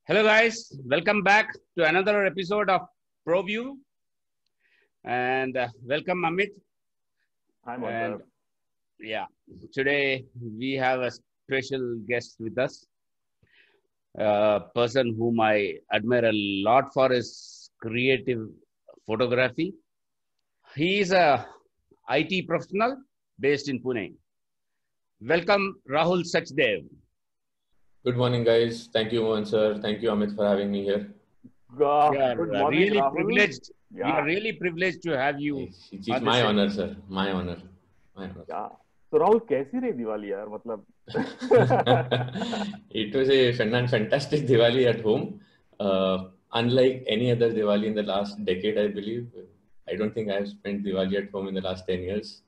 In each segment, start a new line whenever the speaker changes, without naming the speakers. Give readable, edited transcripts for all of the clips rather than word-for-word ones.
Hello, guys. Welcome back to another episode of ProView. And welcome, Amit.
Hi,
And
Monzer.
yeah, today we have a special guest with us, a person whom I admire a lot for his creative photography. He is a IT professional based in Pune. Welcome, Rahul Sachdev.
Good morning, guys. Thank you, Mohan sir. Thank you, Amit, for having me here.
We are
Good morning,
really
Rahul.
privileged. We are
Yeah,
really privileged to have you
It's
on the
my
set.
honor, sir. My honor. My honor.
yeah. So Rahul कैसी रही दिवाली यार मतलब
It was a fantastic Diwali at home. Unlike any other Diwali in the last decade, I believe. I don't think I've spent Diwali at home in the last 10 years.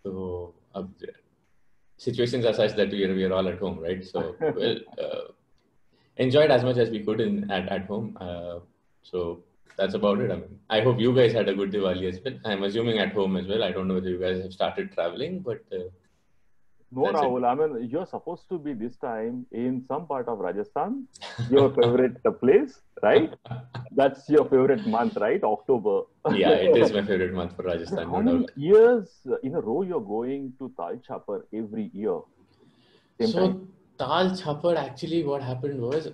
So, situations are such that we are all at home, right? So, well, enjoyed as much as we could at home. So that's about it. I mean, I hope you guys had a good Diwali as well. I'm assuming at home as well. I don't know whether you guys have started traveling, but
No,
that's it.
Rahul. I mean, you're supposed to be this time in some part of Rajasthan, your favorite place, right? That's your favorite month, right? October.
Yeah, it is my favorite month for Rajasthan,
How
no
many
doubt.
years in a row you're going to Tal Chapar every year? Same time?
So Tal Chapad, actually, what happened was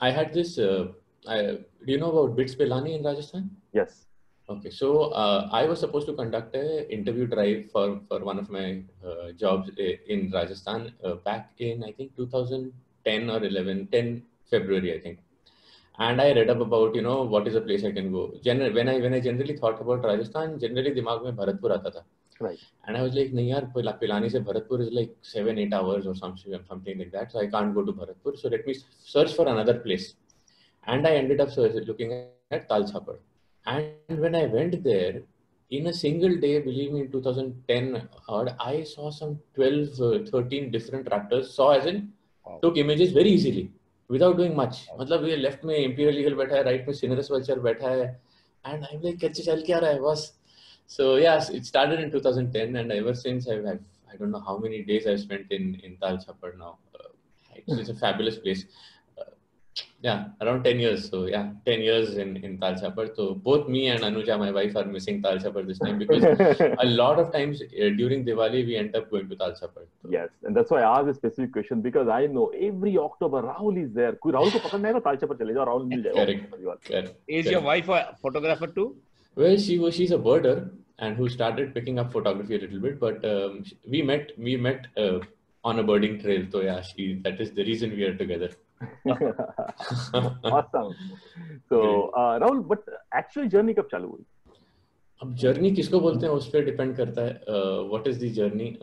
I had this. Do you know about Bits Pilani in Rajasthan?
Yes.
Okay, so I was supposed to conduct a interview drive for one of my jobs in Rajasthan back in I think 2010 or 11, 10 February I think. And I read up about what is a place I can go. When I generally thought about Rajasthan, generally दिमाग में भरतपुर आता था.
Right.
And I was like, नहीं यार Pilani से Bharatpur is like 7-8 hours or something like that. So I can't go to Bharatpur. So let me search for another place. And I ended up looking at Tal Chapad. And when I went there, in a single day, believe me, in 2010, I saw some 12, 13 different tractors. Saw as in,
Wow.
took images very easily without doing much. मतलब ये left में Imperial Eagle बैठा है, right में Cinerus Vulture बैठा है, and I'm like कैसे चल क्या रहा है बस. So yes, it started in 2010, and ever since I don't know how many days I've spent in Tal Chapad now. It's a fabulous place. Yeah, around 10 years. So yeah, 10 years in Tal Chapad. So both me and Anuja, my wife, are missing Tal Chapad this time because a lot of times during Diwali we end up going to Tal Chapad. So,
Yes, and that's why I asked a specific question because I know every October Rahul is there. कोई राहुल को पकड़ना है ना ताल चपर चले जाओ राहुल मिल जाएगा
correct.
Is your wife a photographer too?
Well, she's a birder and who started picking up photography a little bit, but we met on a birding trail. So yeah, that is the reason we are together.
Awesome. So Rahul, but actual journey कब चालू हुई?
अब journey किसको बोलते हैं उस पर depend करता है. What is the journey?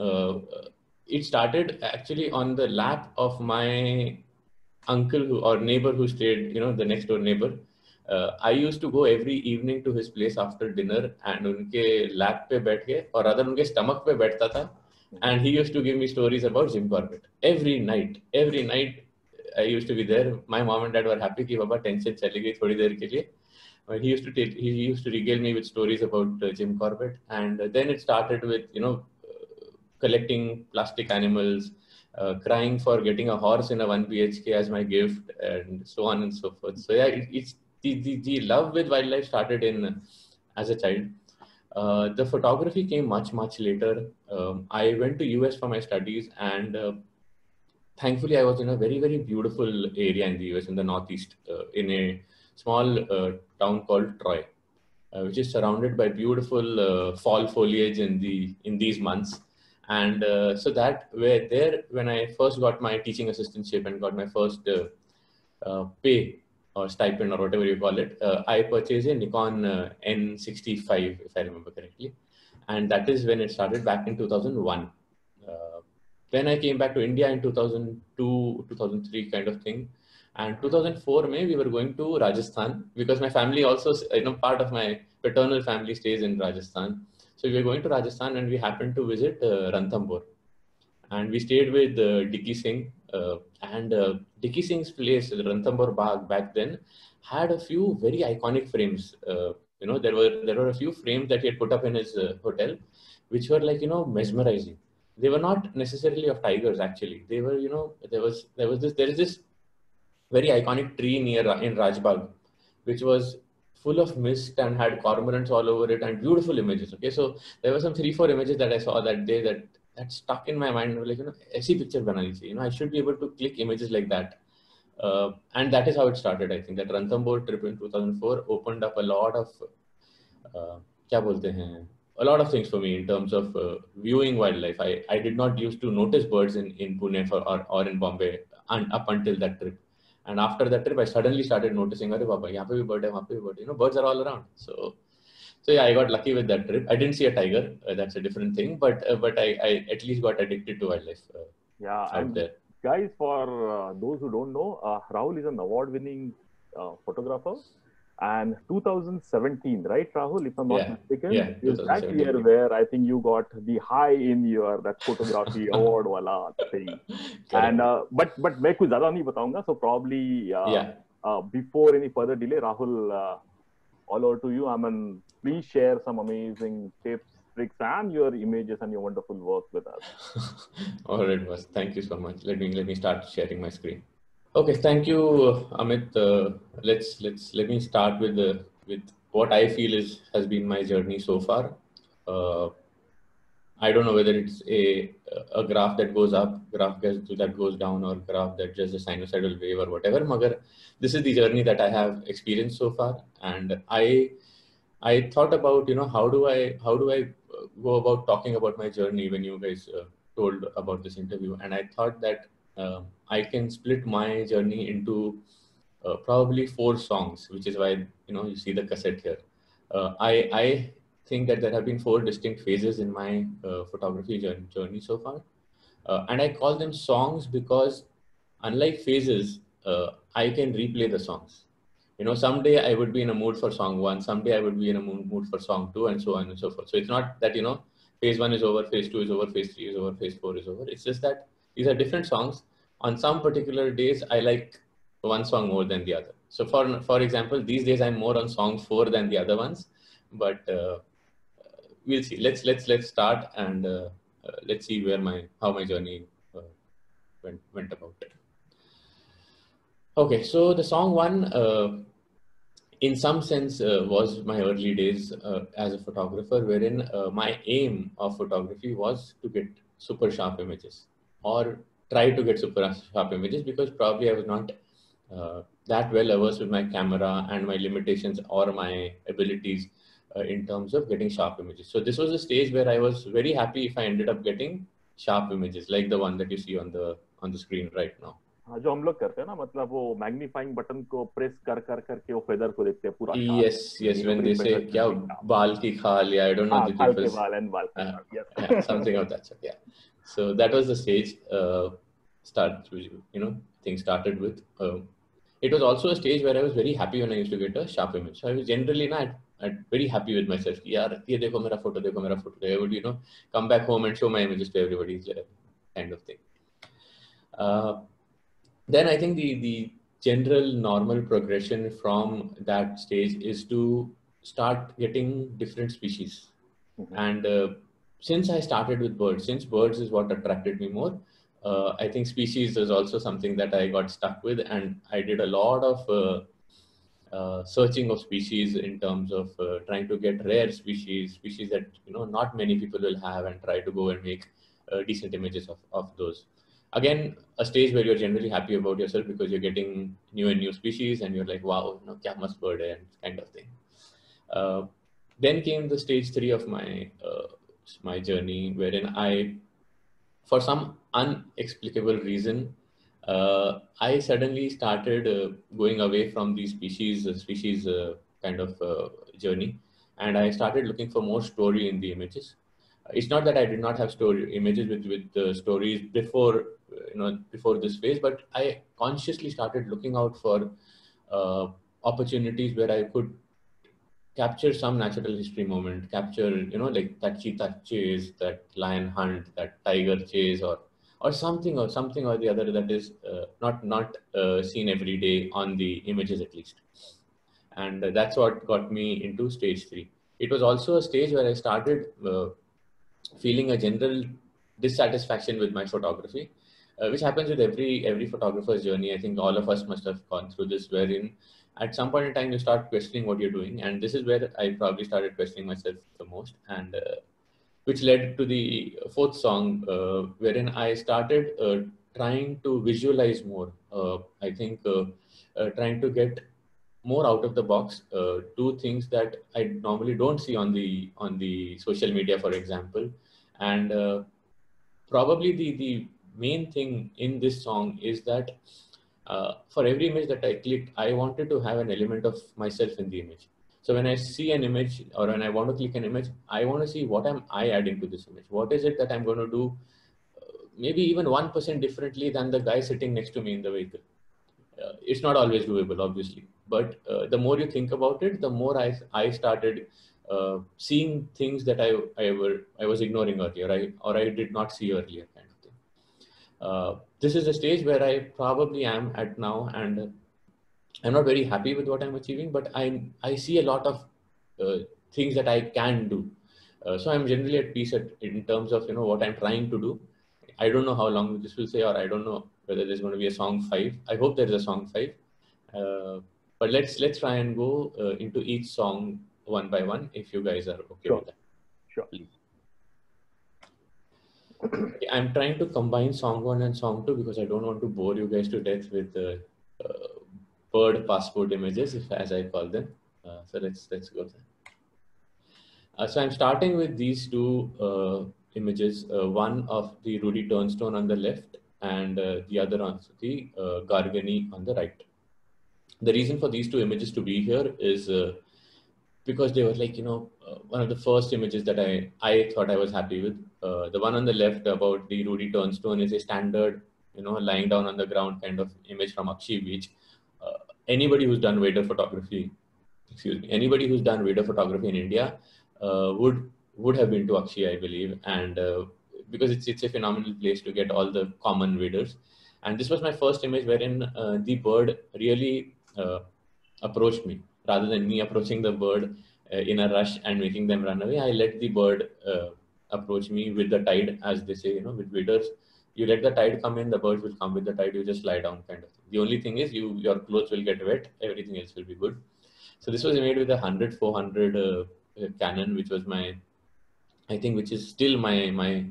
It started actually on the lap of my uncle or neighbor who stayed, the next door neighbor. I used to go every evening to his place after dinner and उनके lap पे बैठ के और other उनके stomach पे बैठता था, and he used to give me stories about Jim Corbett every night. I used to be there. My mom and dad were happy कि बाबा टेंशन चली गई थोड़ी देर के लिए. He used to regale me with stories about Jim Corbett, and then it started with collecting plastic animals, crying for getting a horse in a 1 BHK as my gift, and so on and so forth. So yeah, it's the love with wildlife started in as a child. The photography came much later. I went to US for my studies, and thankfully I was in a very beautiful area in the US in the Northeast, in a small town called Troy, which is surrounded by beautiful fall foliage in these months. And so that were there when I first got my teaching assistantship and got my first pay or stipend or whatever you call it. I purchased a Nikon N65, if I remember correctly, and that is when it started back in 2001. Then I came back to India in 2002, 2003 kind of thing. And 2004 May we were going to Rajasthan because my family also, part of my paternal family stays in Rajasthan. So we were going to Rajasthan and we happened to visit Ranthambore. And we stayed with Dickie Singh. And Dickie Singh's place, the Ranthambore Bagh back then, had a few very iconic frames. There were a few frames that he had put up in his hotel, which were like, mesmerizing. They were not necessarily of tigers, actually. They were, there is this very iconic tree in Rajbagh, which was full of mist and had cormorants all over it and beautiful images. Okay, so there were some 3-4 images that I saw that day that stuck in my mind. Like, ऐसी picture बनानी चाहिए. I should be able to click images like that. And that is how it started. I think that Ranthambore trip in 2004 opened up a lot of क्या बोलते हैं, a lot of things for me in terms of viewing wildlife. I did not used to notice birds in Pune or in Bombay up until that trip. And after that trip, I suddenly started noticing, अरे बाबा यहाँ पे भी bird है, वहाँ पे भी bird है. Birds are all around. So yeah, I got lucky with that trip. I didn't see a tiger. That's a different thing. But I at least got addicted to wildlife out there.
Guys, for those who don't know, Rahul is an award-winning photographer. And 2017, right, Rahul, if I'm not mistaken, is that year where I think you got the high in your that photography award wala thing. And but मैं कुछ ज़्यादा नहीं बताऊँगा. So probably before any further delay, Rahul, all over to you. I mean, please share some amazing tips, tricks, and your images and your wonderful work with us.
All right, boss. Thank you so much. Let me start sharing my screen. Okay, thank you, Amit. Let me start with what I feel has been my journey so far. I don't know whether it's a graph that goes up, graph that goes down, or graph that just a sinusoidal wave or whatever. Magar, this is the journey that I have experienced so far, and I thought about how do I go about talking about my journey when you guys told about this interview, and I thought that I can split my journey into probably 4 songs, which is why you see the cassette here. I think that there have been 4 distinct phases in my photography journey so far, and I call them songs because, unlike phases, I can replay the songs. Someday I would be in a mood for song 1, someday I would be in a mood for song 2, and so on and so forth. So it's not that phase 1 is over, phase 2 is over, phase 3 is over, phase 4 is over. It's just that these are different songs. On some particular days, I like one song more than the other. So for example, these days I'm more on song 4 than the other ones, but we'll see. Let's start and let's see how my journey went about it. Okay, so the song 1, in some sense, was my early days as a photographer, wherein my aim of photography was to get super sharp images, or try to get super sharp images, because probably I was not that well versed with my camera and my limitations or my abilities in terms of getting sharp images. So this was a stage where I was very happy if I ended up getting sharp images, like the one that you see on the screen right now.
जो हम लोग करते हैं ना, मतलब वो magnifying button को press करके वो फेदर को देखते हैं पूरा.
Yes, when they say क्या बाल की खाल, I don't know the difference.
बाल and बाल की खाल, yes.
Something of that sort, yeah. So that was the stage. Things started with. It was also a stage where I was very happy when I used to get a sharp image. So I was generally not very happy with myself. यार ये देखो मेरा photo. I would come back home and show my images to everybody, kind of thing. Then I think the general normal progression from that stage is to start getting different species. Mm-hmm. And since I started with birds, since birds is what attracted me more, I think species is also something that I got stuck with, and I did a lot of searching of species in terms of trying to get rare species that not many people will have, and try to go and make decent images of those. Again, a stage where you're generally happy about yourself because you're getting new and new species, and you're like, wow, kya mast bird hai, kind of thing. Then came the stage 3 of my journey, wherein I, for some unexplicable reason, I suddenly started going away from the species kind of journey, and I started looking for more story in the images. It's not that I did not have images with stories before this phase, but I consciously started looking out for opportunities where I could capture some natural history moment, capture like that cheetah chase, that lion hunt, that tiger chase, or something or the other that is not seen every day on the images, at least. And that's what got me into stage 3. It was also a stage where I started feeling a general dissatisfaction with my photography. which happens with every photographer's journey. I think all of us must have gone through this, wherein at some point in time you start questioning what you're doing, and this is where I probably started questioning myself the most, and which led to the fourth song, wherein I started trying to visualize more. I think trying to get more out of the box, do things that I normally don't see on the social media, for example. And probably the main thing in this song is that for every image that I clicked, I wanted to have an element of myself in the image. So when I see an image, or when I want to click an image, I want to see what am I adding to this image. What is it that I'm going to do maybe even 1% differently than the guy sitting next to me in the vehicle. It's not always doable, obviously, but the more you think about it, the more I started seeing things that I was ignoring earlier, or I did not see earlier, kind of thing. This is the stage where I probably am at now, and I'm not very happy with what I'm achieving, but I see a lot of things that I can do. So I'm generally at peace in terms of what I'm trying to do. I don't know how long this will say, or I don't know whether there's going to be a song 5. I hope there is a song 5. But let's try and go into each song one by one, if you guys are okay with that.
Sure.
Okay, I'm trying to combine song 1 and song 2 because I don't want to bore you guys to death with bird passport images, as I call them. So let's go there. So I'm starting with these two images, one of the Rudi Turnstone on the left, and the other on the Gargani on the right. The reason for these two images to be here is because they were like, one of the first images that I thought I was happy with. The one on the left about the Rudi Turnstone is a standard, lying down on the ground kind of image from Akshi Beach. Anybody who's done wader photography, anybody who's done wader photography in India would have been to Akshi, I believe, and because it's a phenomenal place to get all the common waders. And this was my first image wherein the bird really approached me rather than me approaching the bird in a rush and making them run away. I let the bird approach me with the tide, as they say, with waders. You let the tide come in, the birds will come with the tide. You just lie down, kind of thing. The only thing is your clothes will get wet. Everything else will be good. So this was made with a 100-400 Canon, which was which is still my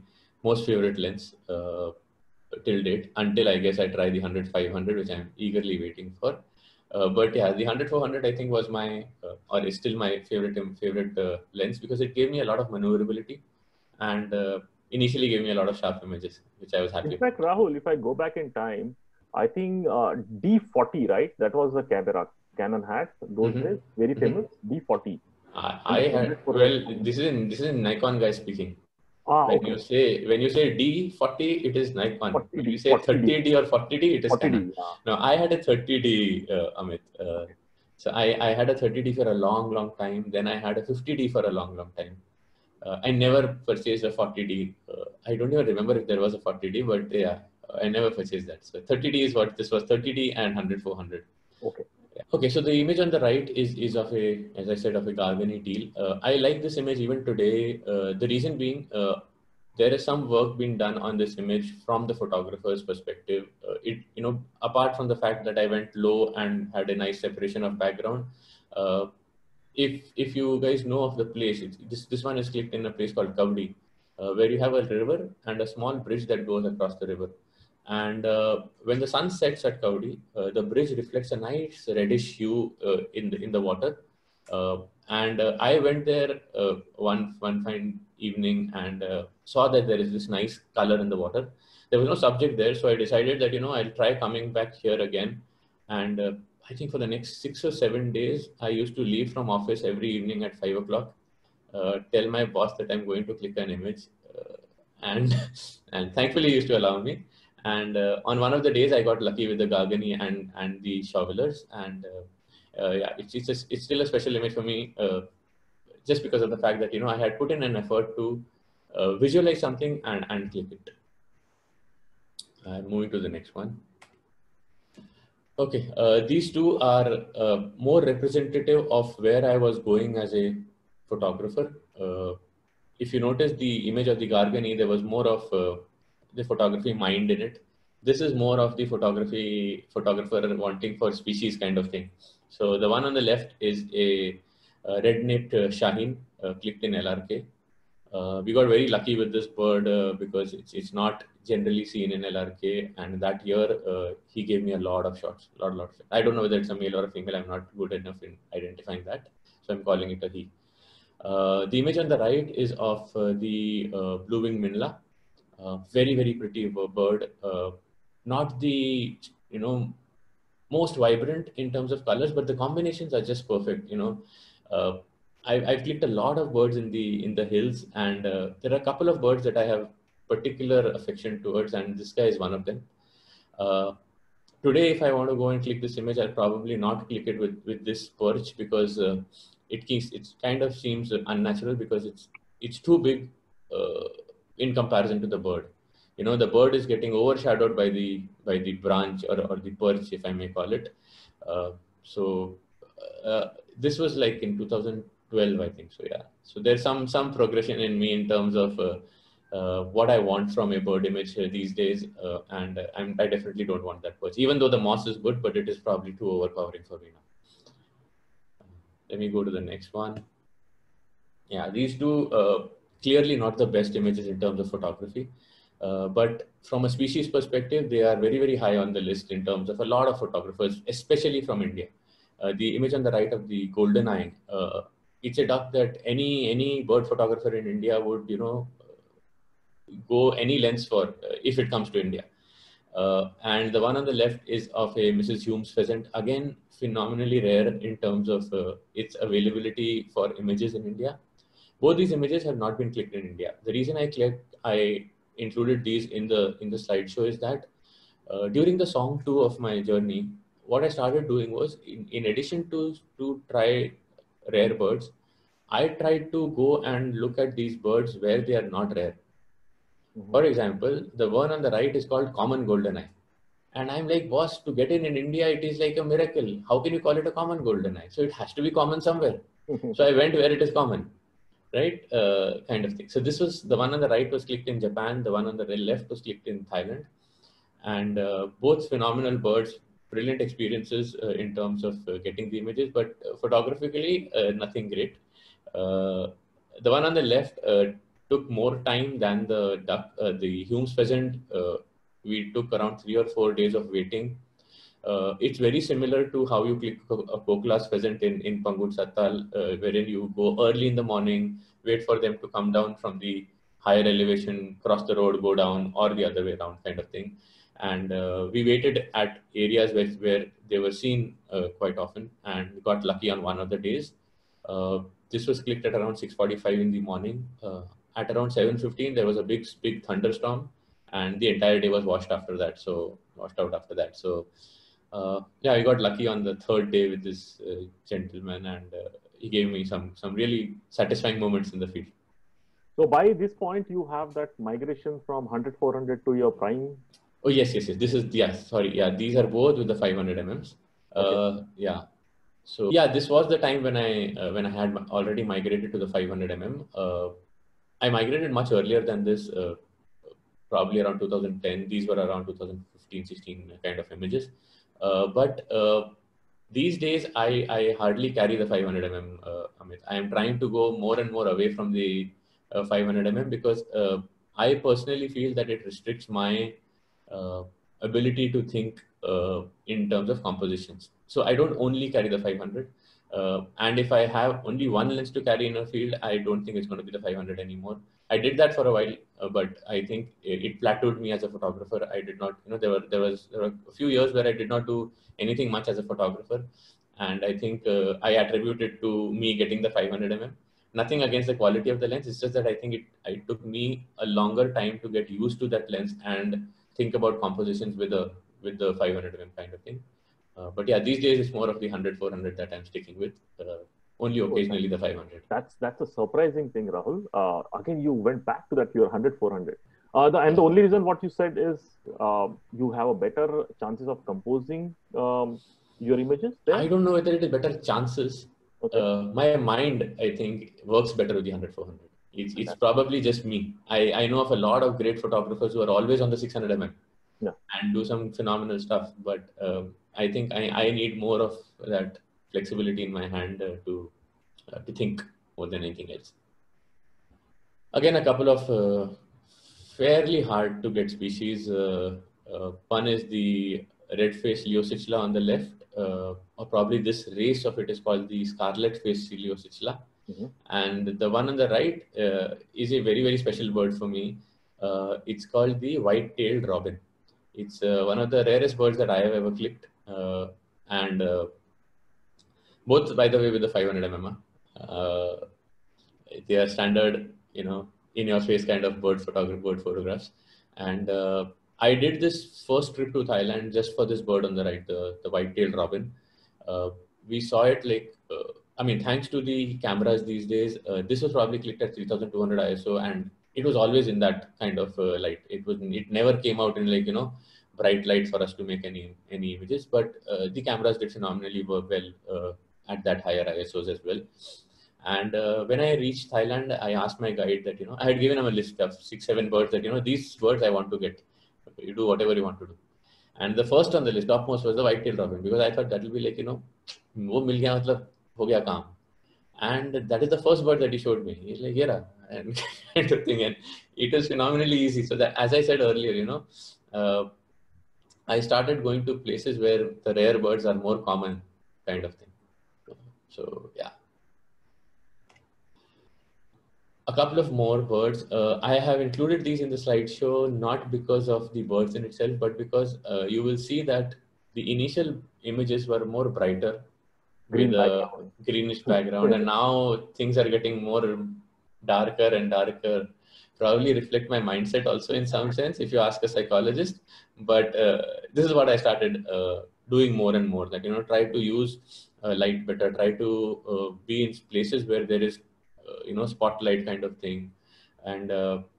most favorite lens till date, until I guess I try the 100-500, which I'm eagerly waiting for. But yeah, the 100-400 I think was or is still my favorite lens, because it gave me a lot of maneuverability and initially gave me a lot of sharp images, which I was happy with.
In fact, Rahul, if I go back in time, I think D40, right? That was the camera Canon had those days, very famous. D40.
This is Nikon guy speaking.
When
you say D40, it is Nikon. When you say 30D or 40D, it is 40D, Canon. Yeah. No, I had a 30D, Amit. So I had a 30D for a long time. Then I had a 50D for a long time. I never purchased a 40D. I don't even remember if there was a 40D, but yeah, I never purchased that. So 30D is what this was, 30D and 100-400.
Okay.
Yeah. Okay, so the image on the right is of as I said, of a Gargani teal. I like this image even today. The reason being, there is some work being done on this image from the photographer's perspective. Apart from the fact that I went low and had a nice separation of background. If you guys know of the place, this one is clicked in a place called Kavdi, where you have a river and a small bridge that goes across the river. And when the sun sets at Kavdi, the bridge reflects a nice reddish hue in the water. And I went there one fine evening and saw that there is this nice color in the water. There was no subject there, so I decided that I'll try coming back here again. And I think for the next 6 or 7 days, I used to leave from office every evening at 5 o'clock, tell my boss that I'm going to click an image, and thankfully he used to allow me. And on one of the days, I got lucky with the Gargani and the shovelers, and yeah, it's still a special image for me, just because of the fact that I had put in an effort to visualize something and click it. Moving to the next one. Okay, these two are more representative of where I was going as a photographer. If you notice the image of the Gargani, there was more of the photography mind in it. This is more of the photographer wanting for species kind of thing. So the one on the left is a red-naped Shaheen clicked in LRK. We got very lucky with this bird because it's not generally seen in LRK, and that year he gave me a lot of shots, lot of shots. I don't know whether it's a male or a female. I'm not good enough in identifying that, so I'm calling it a he. The image on the right is of the blue-winged Minla. Very, very pretty bird. Not the, most vibrant in terms of colors, but the combinations are just perfect. I've clicked a lot of birds in the hills, and there are a couple of birds that I have particular affection towards, and this guy is one of them. Today, if I want to go and click this image, I'll probably not click it with this perch, because it kind of seems unnatural, because it's too big in comparison to the bird. The bird is getting overshadowed by the branch or the perch, if I may call it. This was like in 2012, I think. So yeah. So there's some progression in me in terms of what I want from a bird image these days, and I definitely don't want that perch. Even though the moss is good, but it is probably too overpowering for me now. Let me go to the next one. Yeah, these two clearly not the best images in terms of photography. But from a species perspective, they are very, very high on the list in terms of a lot of photographers, especially from India. The image on the right of the golden eye, it's a duck that any bird photographer in India would, go any lengths for if it comes to India. And the one on the left is of a Mrs. Humes pheasant, again, phenomenally rare in terms of its availability for images in India. Both these images have not been clicked in India. The reason I included these in the slideshow is that during the song 2 of my journey, what I started doing was, in addition to try rare birds, I tried to go and look at these birds where they are not rare. For example, the one on the right is called common goldeneye. And I'm like, boss, to get in India, it is like a miracle. How can you call it a common goldeneye? So it has to be common somewhere. So I went where it is common, right? Kind of thing. So this was, the one on the right was clicked in Japan. The one on the left was clicked in Thailand. And both phenomenal birds, brilliant experiences in terms of getting the images, but photographically, nothing great. The one on the left took more time than the duck. The Humes pheasant, we took around 3 or 4 days of waiting. It's very similar to how you click a Koklas pheasant in Pangut Sattal, wherein you go early in the morning, wait for them to come down from the higher elevation, cross the road, go down, or the other way around kind of thing. And we waited at areas where they were seen quite often, and got lucky on one of the days. This was clicked at around 6:45 in the morning. At around 7:15, there was a big thunderstorm, and the entire day was washed out after that. So yeah, I got lucky on the third day with this gentleman, and he gave me some really satisfying moments in the field.
So by this point, you have that migration from 100-400 to your prime.
Oh yes. This is, sorry. Yeah, these are both with the 500 mm. Okay. Yeah. So yeah, this was the time when I had already migrated to the 500 mm. I migrated much earlier than this, probably around 2010. These were around 2015, 16 kind of images. But these days, I hardly carry the 500 mm. Amit. I am trying to go more and more away from the 500 mm because I personally feel that it restricts my ability to think in terms of compositions. So I don't only carry the 500. And if I have only one lens to carry in a field, I don't think it's going to be the 500 anymore. I did that for a while, but I think it plateaued me as a photographer. I did not, there were a few years where I did not do anything much as a photographer. And I think I attribute it to me getting the 500 mm. Nothing against the quality of the lens. It's just that I think it took me a longer time to get used to that lens and think about compositions with the 500 mm kind of thing. But yeah, these days it's more of the 100-400 that I'm sticking with. Only occasionally the 500.
That's a surprising thing, Rahul. Again, you went back to that your 100-400. And the only reason what you said is you have a better chances of composing your images there?
I don't know whether it is better chances. Okay. My mind, I think, works better with the 100-400. It's probably just me. I know of a lot of great photographers who are always on the 600 mm. and do some phenomenal stuff. But I think I need more of that flexibility in my hand to think more than anything else. Again, a couple of fairly hard to get species. One is the red-faced Leosichla on the left, or probably this race of it is called the scarlet-faced Leosichla. And the one on the right is a very, very special bird for me. It's called the white-tailed robin. It's one of the rarest birds that I have ever clicked. And both, by the way, with the 500 mm. They are standard, in your face kind of bird photographs. And I did this first trip to Thailand just for this bird on the right, the white-tailed robin. We saw it thanks to the cameras these days, this was probably clicked at 3200 ISO, and it was always in that kind of light. It never came out in bright light for us to make any images, but the cameras did phenomenally well at that higher ISOs as well. And when I reached Thailand, I asked my guide that, I had given him a list of 6-7 birds that, these birds I want to get. You do whatever you want to do. And the first on the list, topmost, was the white-tailed robin, because I thought that will be like, wo mil gaya, matlab, ho gaya kaam. And that is the first bird that he showed me. He's like, here, and kind of thing. And it was phenomenally easy. So that, as I said earlier, I started going to places where the rare birds are more common, kind of thing. So yeah. A couple of more birds. I have included these in the slideshow, not because of the birds in itself, but because you will see that the initial images were more brighter with a greenish background, and now things are getting more darker and darker. Probably reflect my mindset also in some sense, if you ask a psychologist. But this is what I started doing more and more. That try to use light better. Try to be in places where there is spotlight kind of thing, and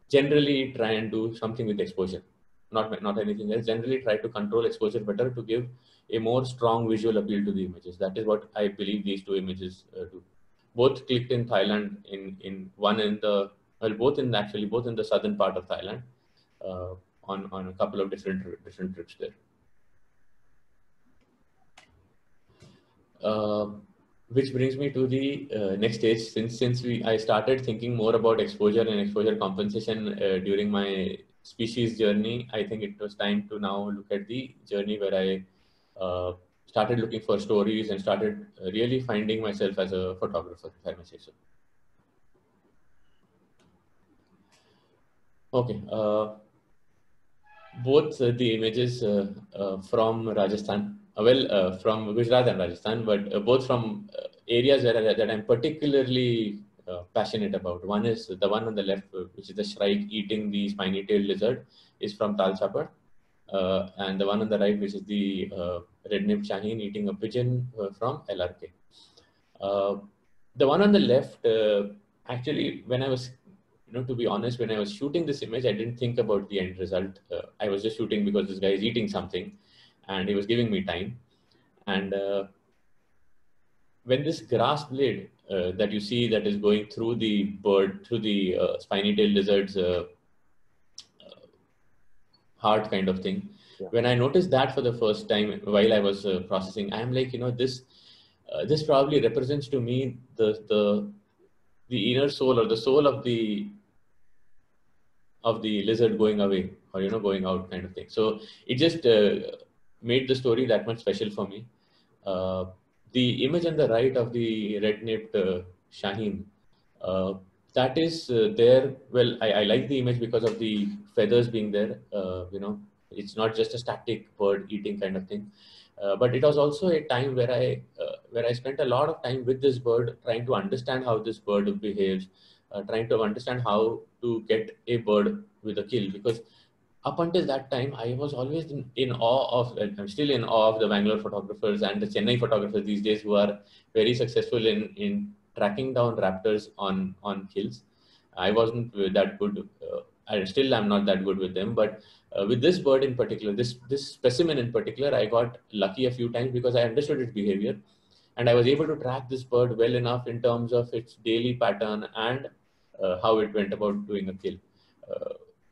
generally try and do something with exposure, not anything else. Generally try to control exposure better to give a more strong visual appeal to the images. That is what I believe these two images do. Both clicked in Thailand, both in the southern part of Thailand, on a couple of different trips there. Which brings me to the next stage. Since I started thinking more about exposure and exposure compensation during my species journey, I think it was time to now look at the journey where I started looking for stories and started really finding myself as a photographer, if I may say so. Okay. Both the images from Rajasthan, from Gujarat and Rajasthan, but both from areas that I'm particularly passionate about. One is the one on the left, which is the shrike eating the spiny-tailed lizard, is from Tal Chapad. And the one on the right, which is the red-nipped Shaheen eating a pigeon, from LRK. The one on the left, actually, when I was, to be honest, when I was shooting this image, I didn't think about the end result. I was just shooting because this guy is eating something and he was giving me time. And when this grass blade that you see that is going through the bird, through the spiny-tailed lizard's heart kind of thing, when I noticed that for the first time while I was processing, I'm like, this probably represents to me the inner soul, or the soul of the lizard going away, or going out kind of thing. So it just made the story that much special for me. The image on the right of the red-nipped Shaheen, that is there. Well, I like the image because of the feathers being there. It's not just a static bird eating kind of thing, but it was also a time where I spent a lot of time with this bird, trying to understand how this bird behaves, trying to understand how to get a bird with a kill. Because up until that time, I was always in awe of, I'm still in awe of the Bangalore photographers and the Chennai photographers these days, who are very successful in tracking down raptors on kills. I wasn't that good. I still am not that good with them, but with this bird in particular, this specimen in particular, I got lucky a few times because I understood its behavior, and I was able to track this bird well enough in terms of its daily pattern and how it went about doing a kill.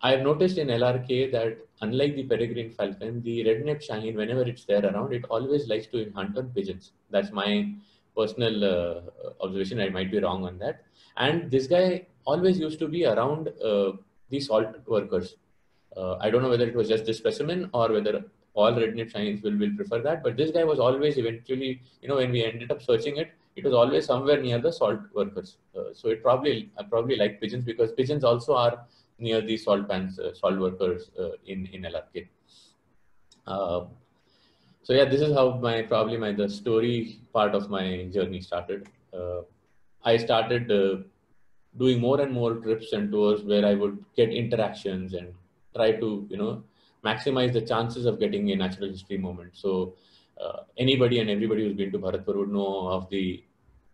I've noticed in LRK that unlike the peregrine falcon, the red-napped shaheen, whenever it's there around, it always likes to hunt on pigeons. That's my personal observation. I might be wrong on that. And this guy always used to be around the salt workers. I don't know whether it was just this specimen or whether all red-napped shaheens will prefer that. But this guy was always eventually, when we ended up searching it, it was always somewhere near the salt workers. So it probably like pigeons, because pigeons also are near the salt pans, salt workers in LRK. So yeah, this is how the story part of my journey started. I started doing more and more trips and tours where I would get interactions and try to maximize the chances of getting a natural history moment. So anybody and everybody who's been to Bharatpur would know of the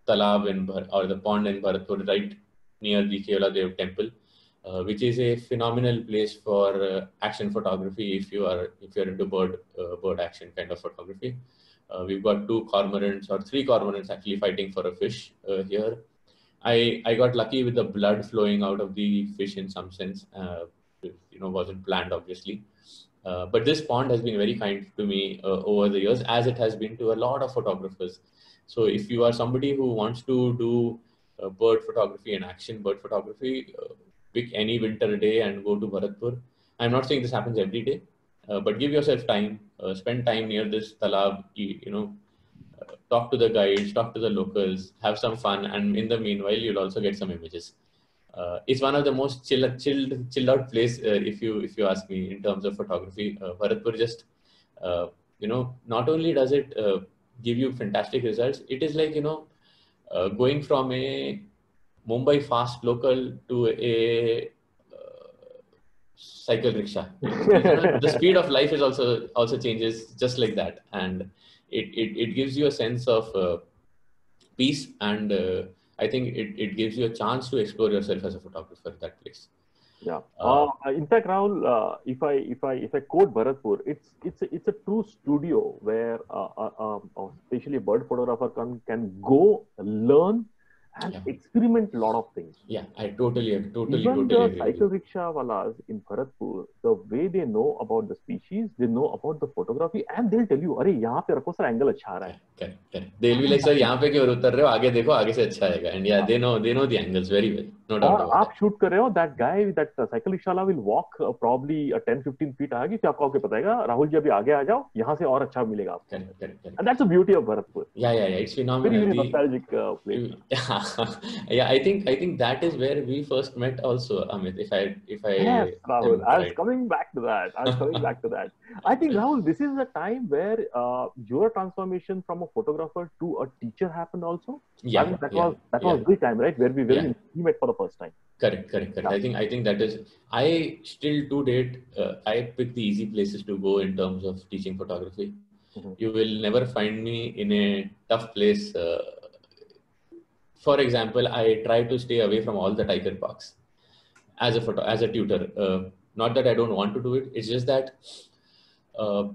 talab or the pond in Bharatpur right near the Kevaladev temple. Which is a phenomenal place for action photography if you're into bird action kind of photography. We've got 2 cormorants or 3 cormorants actually fighting for a fish here. I got lucky with the blood flowing out of the fish in some sense. Wasn't planned obviously. But this pond has been very kind to me over the years, as it has been to a lot of photographers. So if you are somebody who wants to do bird photography and action bird photography, pick any winter day and go to Bharatpur. I'm not saying this happens every day, but give yourself time, spend time near this talab, talk to the guides, talk to the locals, have some fun. And in the meanwhile, you'll also get some images. It's one of the most chilled out place, if you ask me, in terms of photography. Bharatpur just, not only does it give you fantastic results, it is like, going from a Mumbai fast local to a cycle rickshaw. The speed of life is also changes just like that, and it gives you a sense of peace, and I think it gives you a chance to explore yourself as a photographer at that place.
Yeah. In fact, Rahul, if I quote Bharatpur, it's a true studio where especially a bird photographer can go learn and experiment a lot of things.
Yeah, I totally
Even
the
agree. Cycle rickshaw walas in Bharatpur, the way they know about the species, they know about the photography, and they'll tell you, "Arey, यहाँ पे रखो sir, angle अच्छा आ रहा है."
Correct. They'll be like, "Sir, यहाँ पे क्यों उतर रहे हो? आगे देखो, आगे से अच्छा आएगा." And yeah, they know the angles very well. No doubt about
आप shoot कर रहे हो, that guy, that cycle rickshaw wala will walk probably 10-15 feet आगे, फिर आपको आके बताएगा, राहुल जी अभी आगे आ जाओ, यहाँ से और अच्छा मिलेगा आपको.
Correct.
And that's the beauty of Bharatpur.
Yeah, it's phenomenal.
Very nostalgic place.
Yeah, I think that is where we first met also, Amit. If I
yes, Rahul, I was coming back to that. I think, Rahul, this is a time where your transformation from a photographer to a teacher happened also.
Yeah,
I mean, that was the time, right, where we met for the first time.
Correct. Yeah. I think that is. I still to date, I pick the easy places to go in terms of teaching photography. Mm-hmm. You will never find me in a tough place. For example, I try to stay away from all the tiger parks as a tutor. Not that I don't want to do it. It's just that, I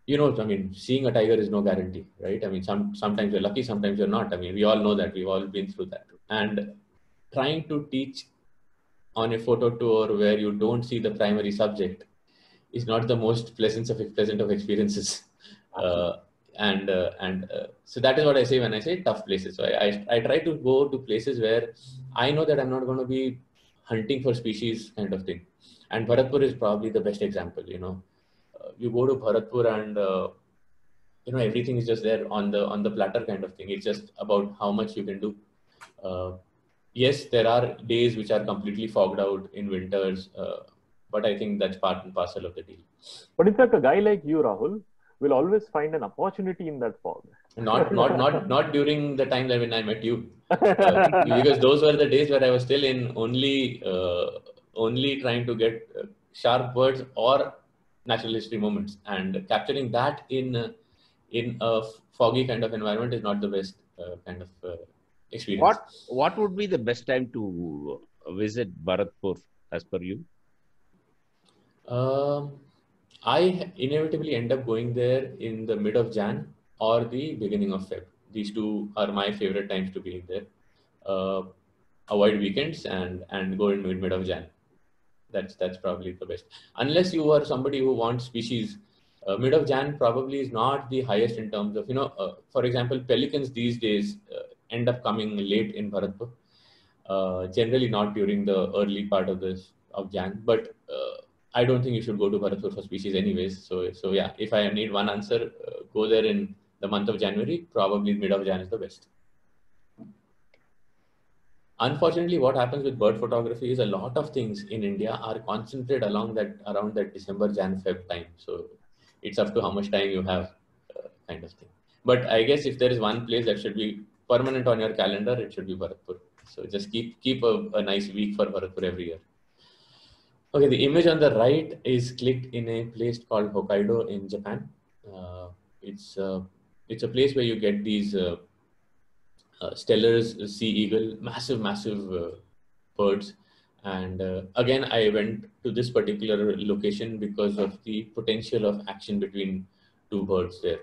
mean, seeing a tiger is no guarantee, right? I mean, sometimes you're lucky, sometimes you're not. I mean, we all know that. We've all been through that. And trying to teach on a photo tour where you don't see the primary subject is not the most pleasant of experiences. So that is what I say when I say tough places. So I try to go to places where I know that I'm not going to be hunting for species kind of thing. And Bharatpur is probably the best example. You go to Bharatpur and everything is just there on the platter kind of thing. It's just about how much you can do. Yes, there are days which are completely fogged out in winters, but I think that's part and parcel of the deal.
But in fact, a guy like you, Rahul, will always find an opportunity in that fog.
Not during the time that when I met you, because those were the days where I was still in only trying to get sharp birds or natural history moments, and capturing that in a foggy kind of environment is not the best kind of experience.
What would be the best time to visit Bharatpur as per you?
I inevitably end up going there in the mid of Jan or the beginning of Feb. These two are my favorite times to be in there. Avoid weekends and go in mid of Jan. That's probably the best. Unless you are somebody who wants species, mid of Jan probably is not the highest in terms of, for example, pelicans these days end up coming late in Bharatpur. Generally not during the early part of Jan, but I don't think you should go to Bharatpur for species anyways. So yeah, if I need one answer, go there in the month of January. Probably mid of Jan is the best. Unfortunately, what happens with bird photography is a lot of things in India are concentrated around that December, Jan, Feb time. So it's up to how much time you have, kind of thing. But I guess if there is one place that should be permanent on your calendar, it should be Bharatpur. So just keep a nice week for Bharatpur every year. Okay, the image on the right is clicked in a place called Hokkaido in Japan. It's a place where you get these Steller's sea eagle, massive birds. And again, I went to this particular location because of the potential of action between two birds there.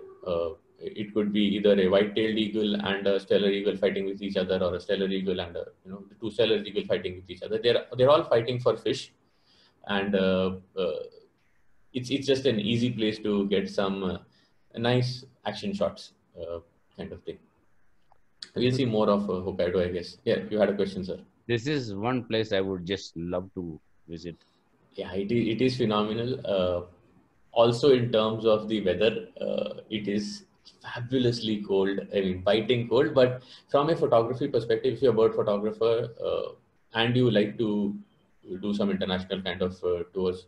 It could be either a white-tailed eagle and a Steller eagle fighting with each other, or a Steller eagle and the two Steller eagle fighting with each other. They're all fighting for fish, and it's just an easy place to get some nice action shots, kind of thing. We'll see more of Hokkaido, I guess. Yeah, you had a question, sir.
This is one place I would just love to visit.
Yeah, it is phenomenal. Also, in terms of the weather, it is fabulously cold. I mean, biting cold. But from a photography perspective, if you're a bird photographer and you like to do some international kind of tours,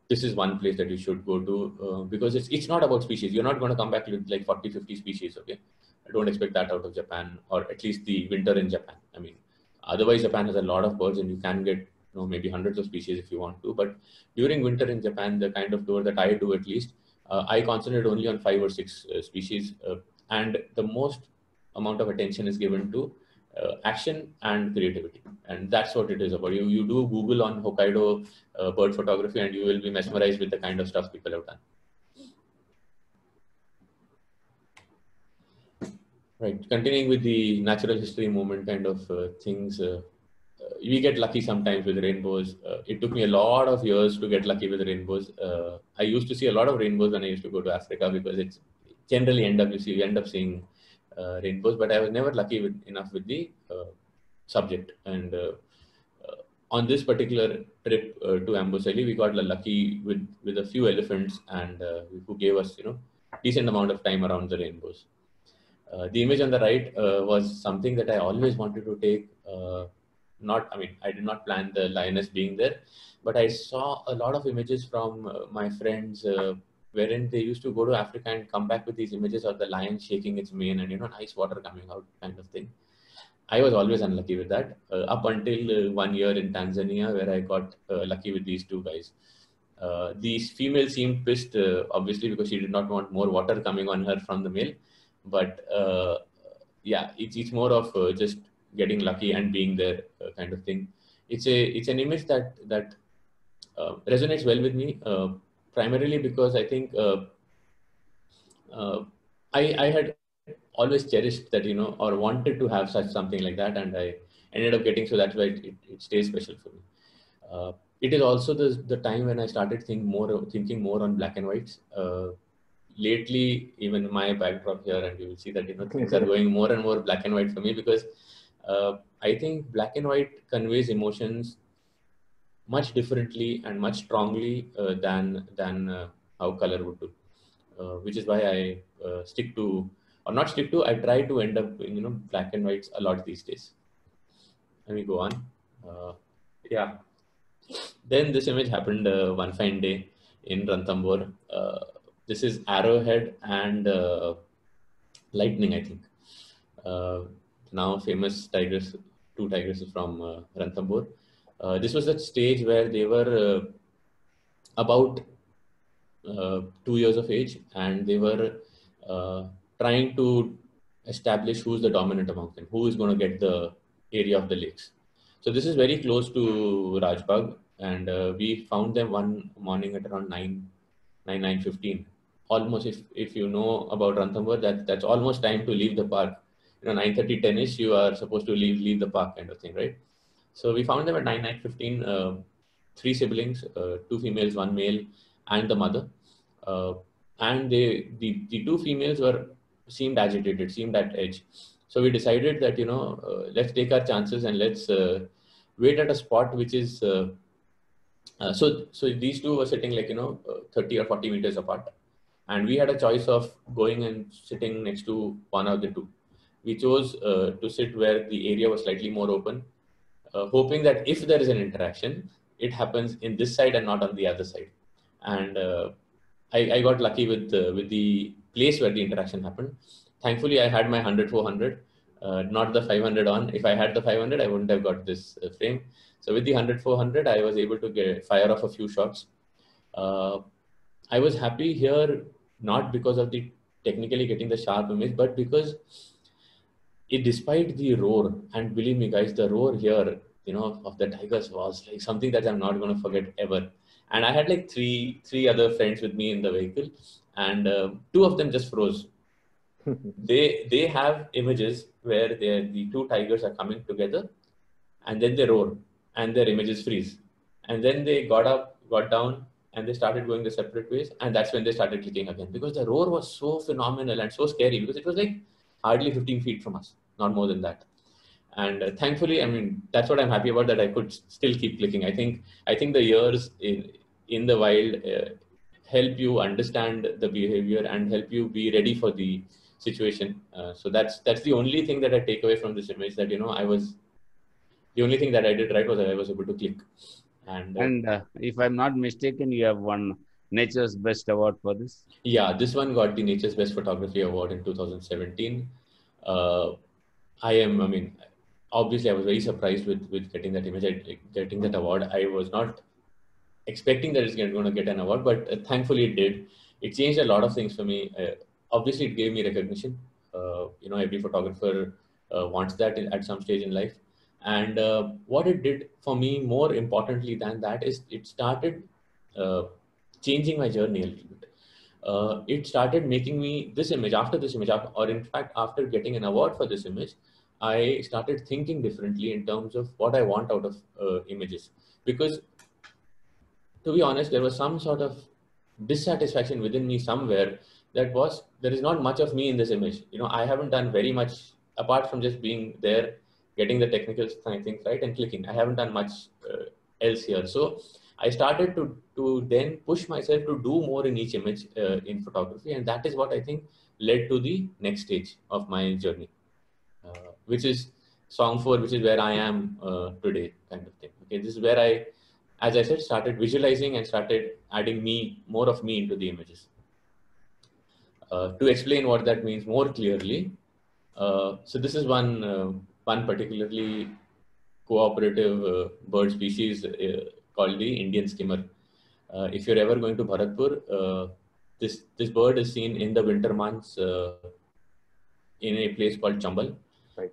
this is one place that you should go to, because it's not about species. You're not going to come back with like 40, 50 species. Okay, I don't expect that out of Japan, or at least the winter in Japan. I mean, otherwise Japan has a lot of birds and you can get maybe hundreds of species if you want to. But during winter in Japan, the kind of tour that I do, at least, I concentrate only on 5 or 6 species, and the most amount of attention is given to action and creativity, and that's what it is about. You do Google on Hokkaido bird photography and you will be mesmerized with the kind of stuff people have done. Right, continuing with the natural history movement kind of things, we get lucky sometimes with rainbows. It took me a lot of years to get lucky with rainbows. I used to see a lot of rainbows when I used to go to Africa, because it's generally you end up seeing rainbows, but I was never lucky enough with the subject. And on this particular trip to Amboseli, we got lucky with a few elephants, and who gave us decent amount of time around the rainbows. The image on the right was something that I always wanted to take. I did not plan the lioness being there, but I saw a lot of images from my friends wherein they used to go to Africa and come back with these images of the lion shaking its mane and nice water coming out kind of thing. I was always unlucky with that up until 1 year in Tanzania, where I got lucky with these two guys. The female seemed pissed, obviously, because she did not want more water coming on her from the male. But yeah, it's more of just getting lucky and being there kind of thing. It's an image that resonates well with me, primarily because I think I had always cherished that, or wanted to have something like that, and I ended up getting, so that's why it stays special for me. It is also the time when I started thinking more on black and whites. Lately, even my backdrop here, and you will see that things are going more and more black and white for me, because I think black and white conveys emotions much differently and much strongly than how color would do, which is why I I try to end up doing black and whites a lot these days. Let me go on. Yeah. Then this image happened one fine day in Ranthambore. This is arrowhead and lightning, I think. Now famous tigers, 2 tigers from Ranthambore. This was the stage where they were about 2 years of age, and they were trying to establish who's the dominant among them, who is going to get the area of the lakes. So this is very close to Rajbagh, and we found them one morning at around 9:15. Almost, if you know about Ranthambore, that's almost time to leave the park. 9:30, 10ish, you are supposed to leave the park kind of thing, right? So we found them at 9:15. three siblings, two females, one male, and the mother. And the two females seemed agitated, seemed at edge. So we decided that, let's take our chances and let's wait at a spot which is so these two were sitting 30 or 40 meters apart, and we had a choice of going and sitting next to one of the two. We chose to sit where the area was slightly more open, hoping that if there is an interaction, it happens in this side and not on the other side. And I got lucky with the place where the interaction happened. Thankfully, I had my 100-400, not the 500 on. If I had the 500, I wouldn't have got this frame. So with the 100-400, I was able to fire off a few shots. I was happy here, not because of the technically getting the sharp image, but because despite the roar, and believe me guys, the roar here, of the tigers was like something that I'm not going to forget ever. And I had like three other friends with me in the vehicle, and two of them just froze. They have images where the two tigers are coming together, and then they roar, and their images freeze. And then they got up, got down, and they started going the separate ways. And that's when they started clicking again, because the roar was so phenomenal and so scary, because it was like hardly 15 feet from us, not more than that. And thankfully, I mean, that's what I'm happy about, that I could still keep clicking. I think the years in the wild help you understand the behavior and help you be ready for the situation. So that's the only thing that I take away from this image, that, the only thing that I did right was that I was able to click.
And if I'm not mistaken, you have won Nature's Best Award for this.
Yeah, this one got the Nature's Best Photography Award in 2017. Obviously, I was very surprised with getting that image, getting that award. I was not expecting that it's going to get an award, but thankfully it did. It changed a lot of things for me. Obviously, it gave me recognition. Every photographer wants that at some stage in life. And what it did for me, more importantly than that, is it started changing my journey a little bit. It started making me this image, or in fact, after getting an award for this image, I started thinking differently in terms of what I want out of images. Because, to be honest, there was some sort of dissatisfaction within me somewhere that was, there is not much of me in this image. I haven't done very much apart from just being there, getting the technical things right and clicking. I haven't done much else here. So I started to then push myself to do more in each image in photography. And that is what I think led to the next stage of my journey, which is Song 4, which is where I am today, kind of thing. Okay, this is where I, as I said, started visualizing and started adding more of me into the images. To explain what that means more clearly, so this is one particularly cooperative bird species called the Indian skimmer. If you're ever going to Bharatpur, this bird is seen in the winter months in a place called Chambal.
Right.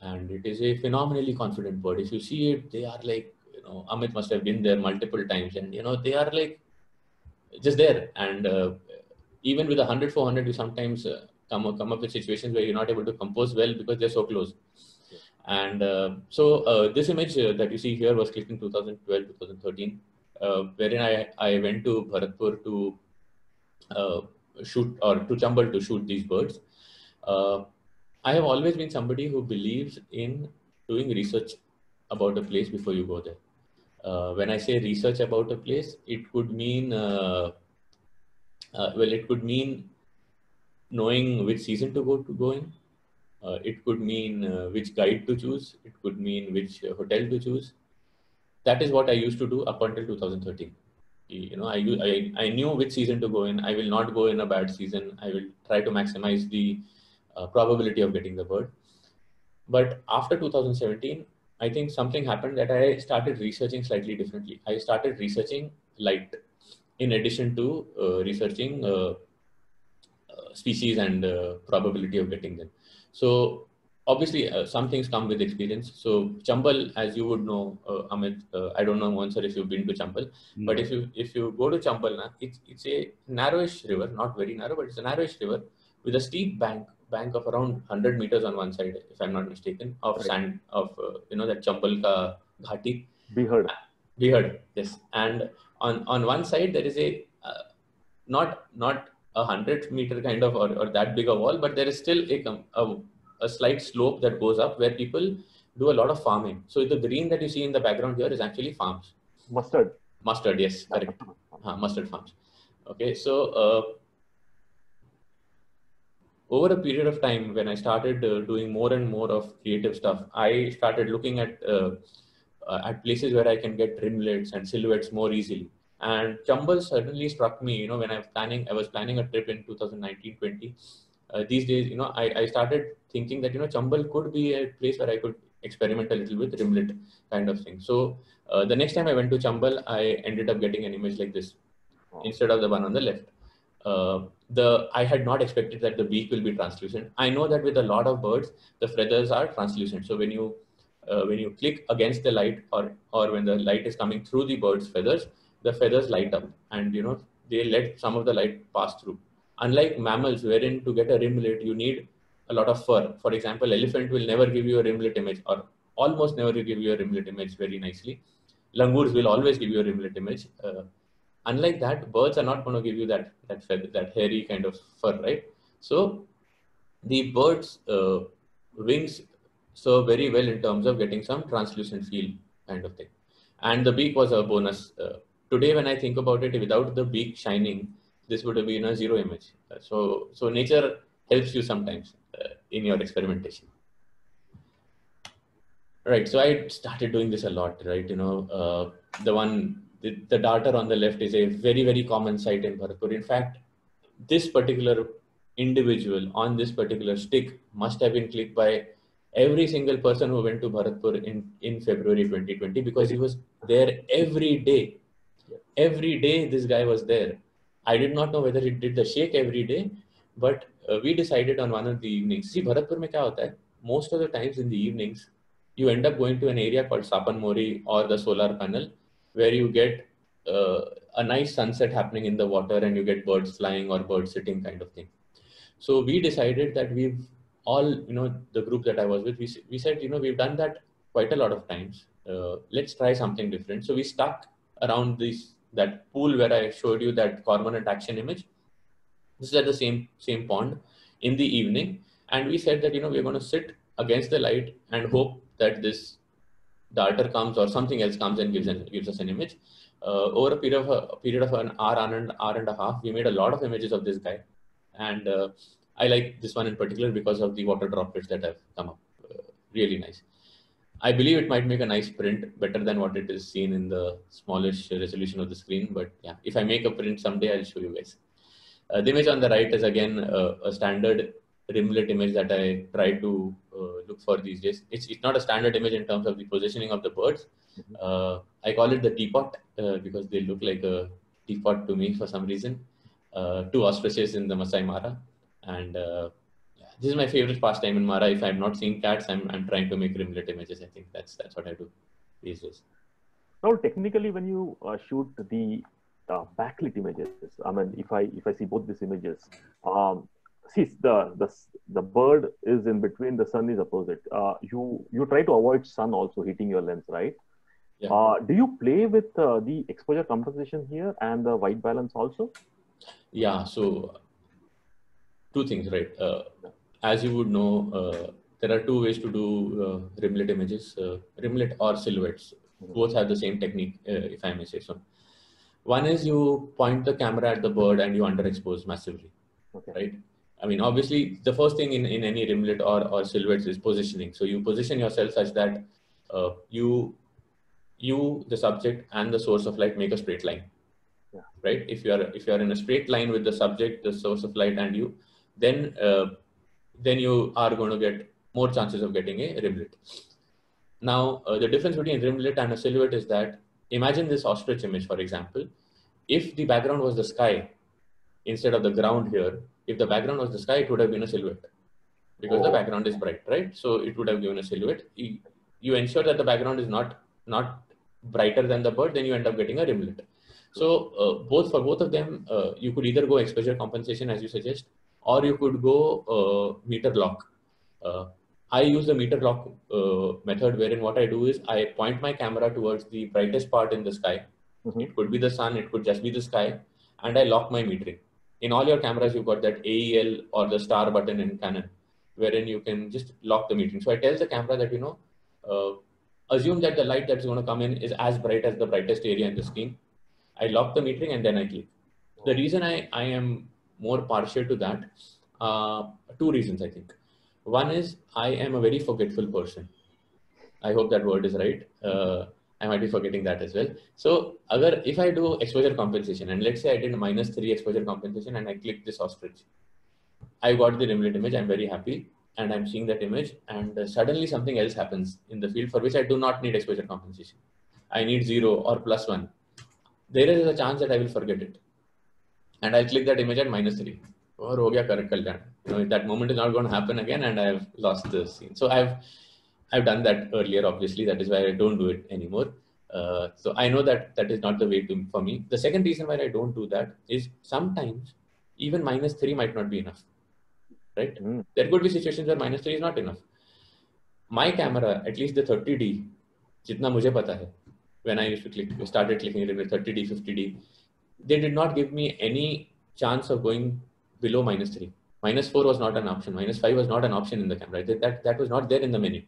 And it is a phenomenally confident bird. If you see it, they are like, Amit must have been there multiple times, and they are like just there. And even with 100-400, you sometimes come up with situations where you're not able to compose well because they're so close. And so this image that you see here was clicked in 2012, 2013, wherein I went to Bharatpur to shoot, or to Chambal to shoot these birds. I have always been somebody who believes in doing research about a place before you go there. When I say research about a place, it could mean, it could mean knowing which season to go in. It could mean which guide to choose. It could mean which hotel to choose. That is what I used to do up until 2013. I knew which season to go in. I will not go in a bad season. I will try to maximize the probability of getting the bird. But after 2017, I think something happened that I started researching slightly differently. I started researching light in addition to researching species and probability of getting them. So obviously some things come with experience. So Chambal, as you would know, Amit, I don't know, Mohan sir, if you've been to Chambal, but if you go to Chambal, it's a narrowish river, not very narrow, but it's a narrowish river with a steep bank of around 100 meters on one side, if I'm not mistaken, of sand, of that Chambal ka Ghati.
Bihar.
We heard, yes. And on one side there is a not 100-meter kind of or that big a wall, but there is still a slight slope that goes up where people do a lot of farming. So the green that you see in the background here is actually farms. Mustard, yes, correct. Mustard farms. Okay, so over a period of time, when I started doing more and more of creative stuff, I started looking at places where I can get rimlets and silhouettes more easily. And Chambal suddenly struck me, you know, when I was planning a trip in 2019-20. These days, you know, I started thinking that, you know, Chambal could be a place where I could experiment a little with rimlet kind of thing. So the next time I went to Chambal, I ended up getting an image like this instead of the one on the left. I had not expected that the beak will be translucent. I know that with a lot of birds, the feathers are translucent. So when you click against the light or when the light is coming through the bird's feathers, the feathers light up and, you know, they let some of the light pass through. Unlike mammals, wherein to get a rimlet, you need a lot of fur. For example, elephant will never give you a rimlet image or almost never give you a rimlet image very nicely. Langurs will always give you a rimlet image. Unlike that, birds are not going to give you that hairy kind of fur, right? So the birds' wings serve very well in terms of getting some translucent feel kind of thing. And the beak was a bonus. Today, when I think about it, without the beak shining, this would have been a zero image. So nature helps you sometimes in your experimentation. Right. So I started doing this a lot, right? You know, the darter on the left is a very, very common sight in Bharatpur. In fact, this particular individual on this particular stick must have been clicked by every single person who went to Bharatpur in February 2020, because he was there every day. Every day this guy was there. I did not know whether he did the shake every day, but we decided on one of the evenings. See, Bharatpur mein kya hota hai? Most of the times in the evenings, you end up going to an area called Sapan Mori or the solar panel, where you get a nice sunset happening in the water and you get birds flying or birds sitting kind of thing. So we decided that we've all, you know, the group that I was with, we said, you know, we've done that quite a lot of times. Let's try something different. So we stuck around that pool where I showed you that cormorant action image. This is at the same pond in the evening. And we said that, you know, we're going to sit against the light and hope that this darter comes or something else comes and gives us an image. Over a period of an hour and a half, we made a lot of images of this guy. And I like this one in particular because of the water droplets that have come up. Really nice. I believe it might make a nice print, better than what it is seen in the smallish resolution of the screen. But yeah, if I make a print someday, I'll show you guys. The image on the right is again a standard rimlet image that I try to look for these days. It's not a standard image in terms of the positioning of the birds. I call it the teapot because they look like a teapot to me for some reason. Two ostriches in the Masai Mara, and this is my favorite pastime in Mara. If I'm not seeing cats, I'm trying to make rimlet images. I think that's what I do these days.
Now, technically, when you shoot the backlit images, I mean, if I see both these images, see the bird is in between, the sun is opposite. You try to avoid sun also hitting your lens, right?
Yeah.
Do you play with the exposure compensation here and the white balance also?
Yeah. So two things, right? As you would know, there are two ways to do rimlet images, rimlet or silhouettes. Both have the same technique, if I may say so. One is you point the camera at the bird and you underexpose massively, right? I mean, obviously, the first thing in any rimlet or silhouettes is positioning. So you position yourself such that you, the subject, and the source of light make a straight line, right? If you are in a straight line with the subject, the source of light, and you, then you are going to get more chances of getting a rimlet. Now, the difference between rimlet and a silhouette is that, imagine this ostrich image, for example. If the background was the sky instead of the ground here, if the background was the sky, it would have been a silhouette because the background is bright, right? So it would have given a silhouette. You ensure that the background is not brighter than the bird, then you end up getting a rimlet. So for both of them, you could either go exposure compensation as you suggest, or you could go meter lock. I use the meter lock method, wherein what I do is I point my camera towards the brightest part in the sky. It could be the sun, it could just be the sky, and I lock my metering. In all your cameras, you've got that AEL or the star button in Canon, wherein you can just lock the metering. So I tell the camera that, assume that the light that's going to come in is as bright as the brightest area in the screen. I lock the metering and then I click. The reason I am more partial to that, two reasons, I think. One is I am a very forgetful person. I hope that word is right. I might be forgetting that as well. So if I do exposure compensation, and let's say I did a -3 exposure compensation and I click this ostrich, I got the rimlet image. I'm very happy. And I'm seeing that image, and suddenly something else happens in the field for which I do not need exposure compensation. I need 0 or +1. There is a chance that I will forget it. And I'll click that image at -3. Or ho gaya correct kalyan. That moment is not going to happen again, and I've lost the scene. So I've done that earlier, obviously. That is why I don't do it anymore. So I know that is not the way for me. The second reason why I don't do that is sometimes even -3 might not be enough. Right? There could be situations where -3 is not enough. My camera, at least the 30D, jitna mujhe pata hai, when I used to started clicking it with 30D, 50D, they did not give me any chance of going below -3. -4 was not an option. -5 was not an option in the camera. That was not there in the menu.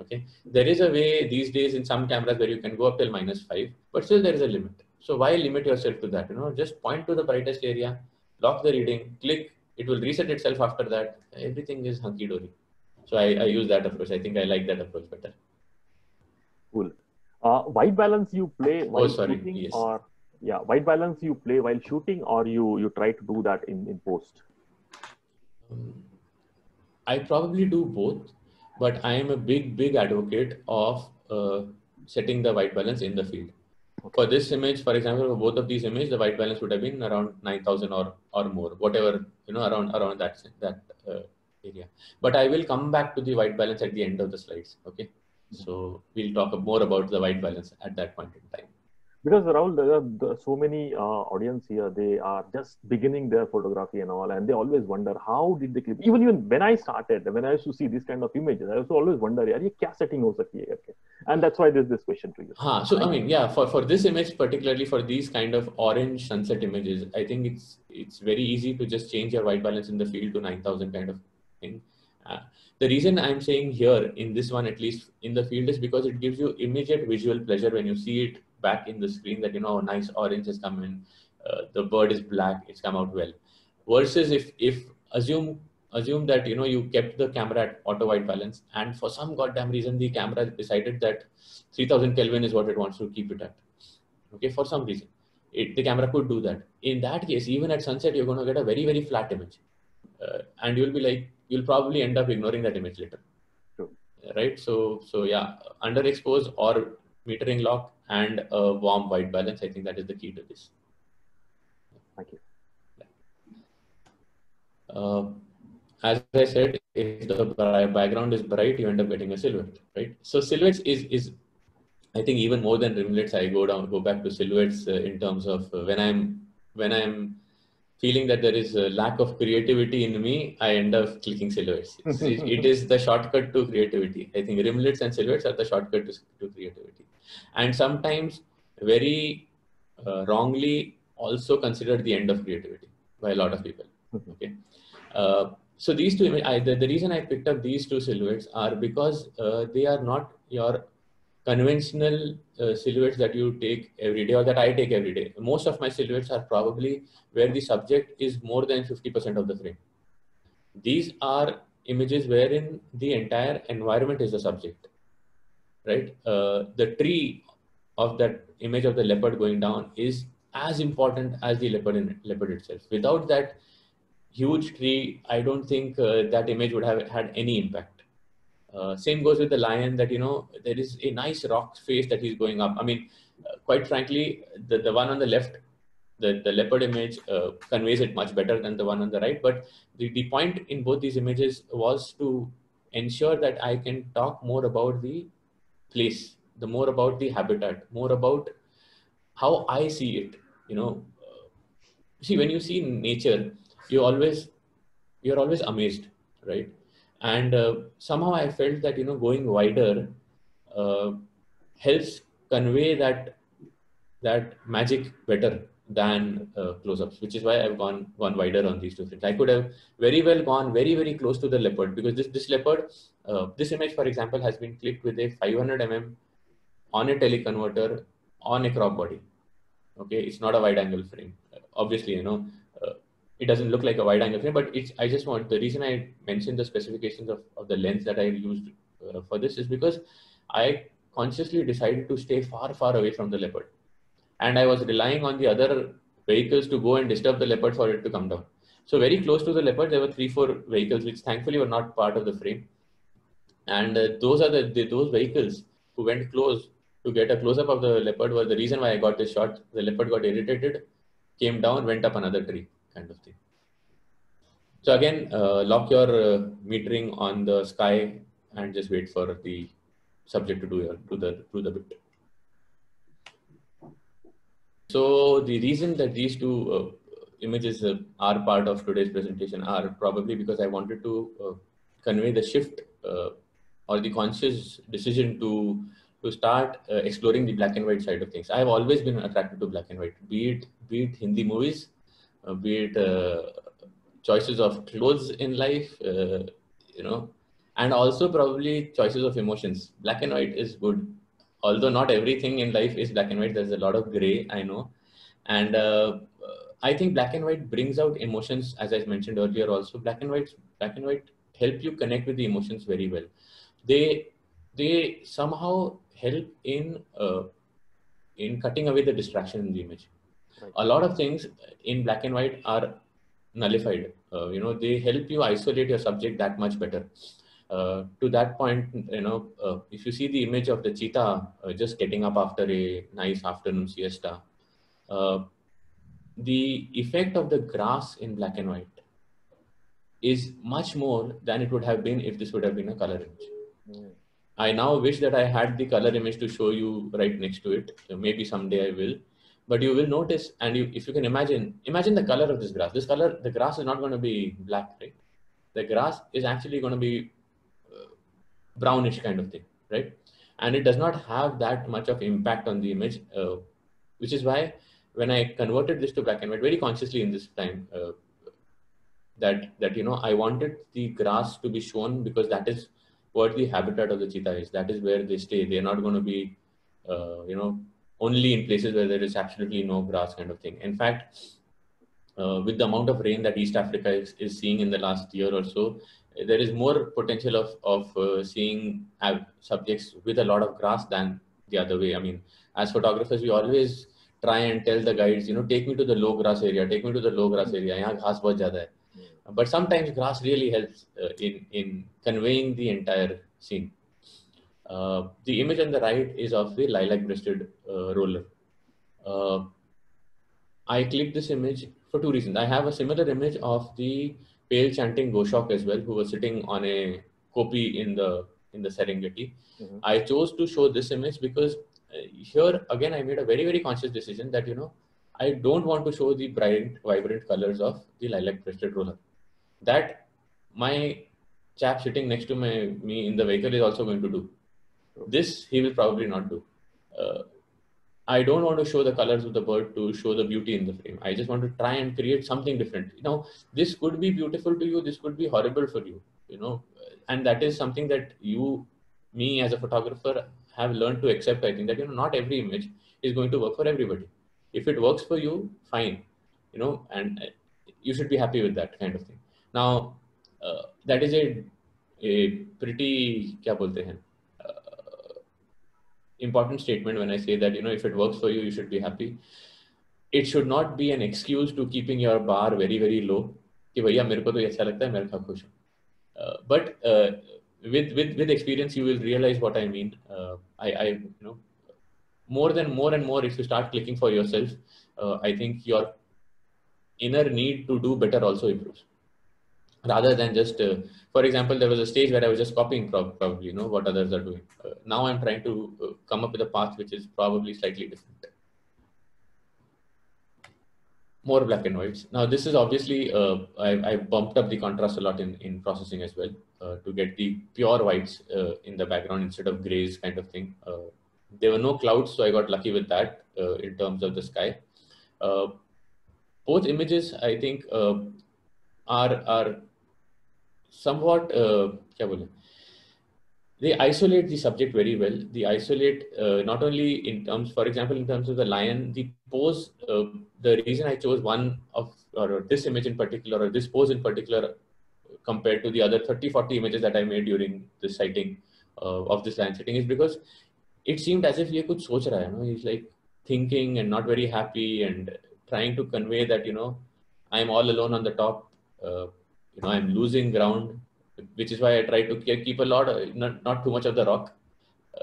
Okay. There is a way these days in some cameras where you can go up till -5, but still there is a limit. So why limit yourself to that? Just point to the brightest area, lock the reading, click. It will reset itself after that. Everything is hunky-dory. So I use that approach. I think I like that approach better.
Cool. White balance you play while shooting,
yes.
or white balance you play while shooting, or you try to do that in post?
I probably do both, but I am a big advocate of setting the white balance in the field. Okay. For this image, for example, for both of these images, the white balance would have been around 9,000 or more, whatever, around that area. But I will come back to the white balance at the end of the slides. Okay. So we'll talk more about the white balance at that point in time.
Because Rahul, there are so many audience here. They are just beginning their photography and all, and they always wonder how did they clip. Even when I started, when I used to see this kind of images, I also always wonder, yaar, ye kya setting ho sakti hai? And that's why there's this question to you.
So I mean, yeah, for this image, particularly for these kind of orange sunset images, I think it's very easy to just change your white balance in the field to 9,000 kind of thing. The reason I'm saying here in this one, at least in the field, is because it gives you immediate visual pleasure when you see it back in the screen, that nice orange has come in, the bird is black, it's come out well. Versus if assume that you kept the camera at auto white balance, and for some goddamn reason the camera decided that 3000 Kelvin is what it wants to keep it at. Okay, for some reason the camera could do that. In that case, even at sunset, you're going to get a very, very flat image, and you'll probably end up ignoring that image later.
Sure.
Right? So yeah, underexpose or metering lock and a warm white balance, I think that is the key to this.
Thank you.
As I said, if the background is bright, you end up getting a silhouette, right? So silhouettes is I think even more than rimlets, I go back to silhouettes in terms of when I'm feeling that there is a lack of creativity in me, I end up clicking silhouettes. It is the shortcut to creativity. I think rimlets and silhouettes are the shortcut to creativity. And sometimes very wrongly also considered the end of creativity by a lot of people. Okay. So these two images, the reason I picked up these two silhouettes are because they are not your conventional silhouettes that you take every day or that I take every day. Most of my silhouettes are probably where the subject is more than 50% of the frame. These are images wherein the entire environment is the subject, right? The tree of that image of the leopard going down is as important as the leopard itself. Without that huge tree, I don't think that image would have had any impact. Same goes with the lion, that there is a nice rock face that he's going up. I mean, quite frankly, the one on the left, the leopard image conveys it much better than the one on the right. But the point in both these images was to ensure that I can talk more about the place, more about the habitat, more about how I see it. See, when you see nature, you're always amazed, right? And somehow I felt that, you know, going wider helps convey that magic better than close-ups, which is why I've gone wider on these two things. I could have very well gone very close to the leopard, because this leopard, this image, for example, has been clicked with a 500 mm on a teleconverter on a crop body. Okay, it's not a wide angle frame. Obviously, you know, it doesn't look like a wide angle frame, but it's, I just want, the reason I mentioned the specifications of the lens that I used for this is because I consciously decided to stay far away from the leopard. And I was relying on the other vehicles to go and disturb the leopard for it to come down. So very close to the leopard, there were 3-4 vehicles, which thankfully were not part of the frame. And those are those vehicles who went close to get a close-up of the leopard were the reason why I got this shot. The leopard got irritated, came down, went up another tree, kind of thing. So again, lock your metering on the sky and just wait for the subject to do the bit. So the reason that these two images are part of today's presentation are probably because I wanted to convey the shift or the conscious decision to start exploring the black and white side of things. I have always been attracted to black and white, be it Hindi movies, be it choices of clothes in life, you know, and also probably choices of emotions. Black and white is good. Although not everything in life is black and white, there's a lot of gray, I know. And I think black and white brings out emotions, as I mentioned earlier also. Black and white help you connect with the emotions very well. They somehow help in cutting away the distraction in the image. Right. A lot of things in black and white are nullified. You know, they help you isolate your subject that much better. To that point, you know, if you see the image of the cheetah just getting up after a nice afternoon siesta, the effect of the grass in black and white is much more than it would have been if this would have been a color image. Mm. I now wish that I had the color image to show you right next to it. Maybe someday I will. But you will notice, and if you can imagine the color of this grass. The grass is not going to be black, right? The grass is actually going to be brownish kind of thing, right? And it does not have that much of impact on the image, which is why when I converted this to black and white very consciously in this time, that you know, I wanted the grass to be shown because that is what the habitat of the cheetah is. That is where they stay. They're not going to be, you know, only in places where there is absolutely no grass kind of thing. In fact, with the amount of rain that East Africa is seeing in the last year or so, there is more potential of seeing subjects with a lot of grass than the other way. I mean, as photographers, we always try and tell the guides, you know, take me to the low grass area, take me to the low grass area. Yahan ghas bahut zyada hai. But sometimes grass really helps in conveying the entire scene. The image on the right is of the lilac-breasted roller. I clicked this image for two reasons. I have a similar image of the pale chanting Goshawk as well, who was sitting on a kopi in the Serengeti. Mm-hmm. I chose to show this image because here again I made a very conscious decision that, you know, I don't want to show the bright, vibrant colors of the lilac-breasted roller. That my chap sitting next to me in the vehicle is also going to do. This he will probably not do. I don't want to show the colors of the bird to show the beauty in the frame. I just want to try and create something different. You know, this could be beautiful to you, this could be horrible for you, you know, and that is something that me as a photographer have learned to accept. I think that, you know, not every image is going to work for everybody. If it works for you, fine, you know, and you should be happy with that kind of thing. Now, that is a pretty, kya bolte hain, important statement when I say that, you know, if it works for you, you should be happy. It should not be an excuse to keeping your bar very low. Ki bhaiya mere ko to acha lagta hai, main khush hu. But with experience, you will realize what I mean. You know, more and more, if you start clicking for yourself, I think your inner need to do better also improves. Rather than just, for example, there was a stage where I was just copying probably, you know, what others are doing. Now I'm trying to come up with a path which is probably slightly different. more black and whites. Now this is obviously, I bumped up the contrast a lot in processing as well to get the pure whites in the background instead of grays kind of thing. There were no clouds, so I got lucky with that in terms of the sky. Both images, I think, are somewhat, kya bole? They isolate the subject very well. They isolate not only in terms, for example, in terms of the lion, the pose. The reason I chose one of, or this image in particular, or this pose in particular, compared to the other 30-40 images that I made during this sighting of this lion sighting, is because it seemed as if he could soch raha hai, you know? He's like thinking and not very happy and trying to convey that, you know, I'm all alone on the top. You know, I'm losing ground, which is why I try to keep a lot, not too much of the rock,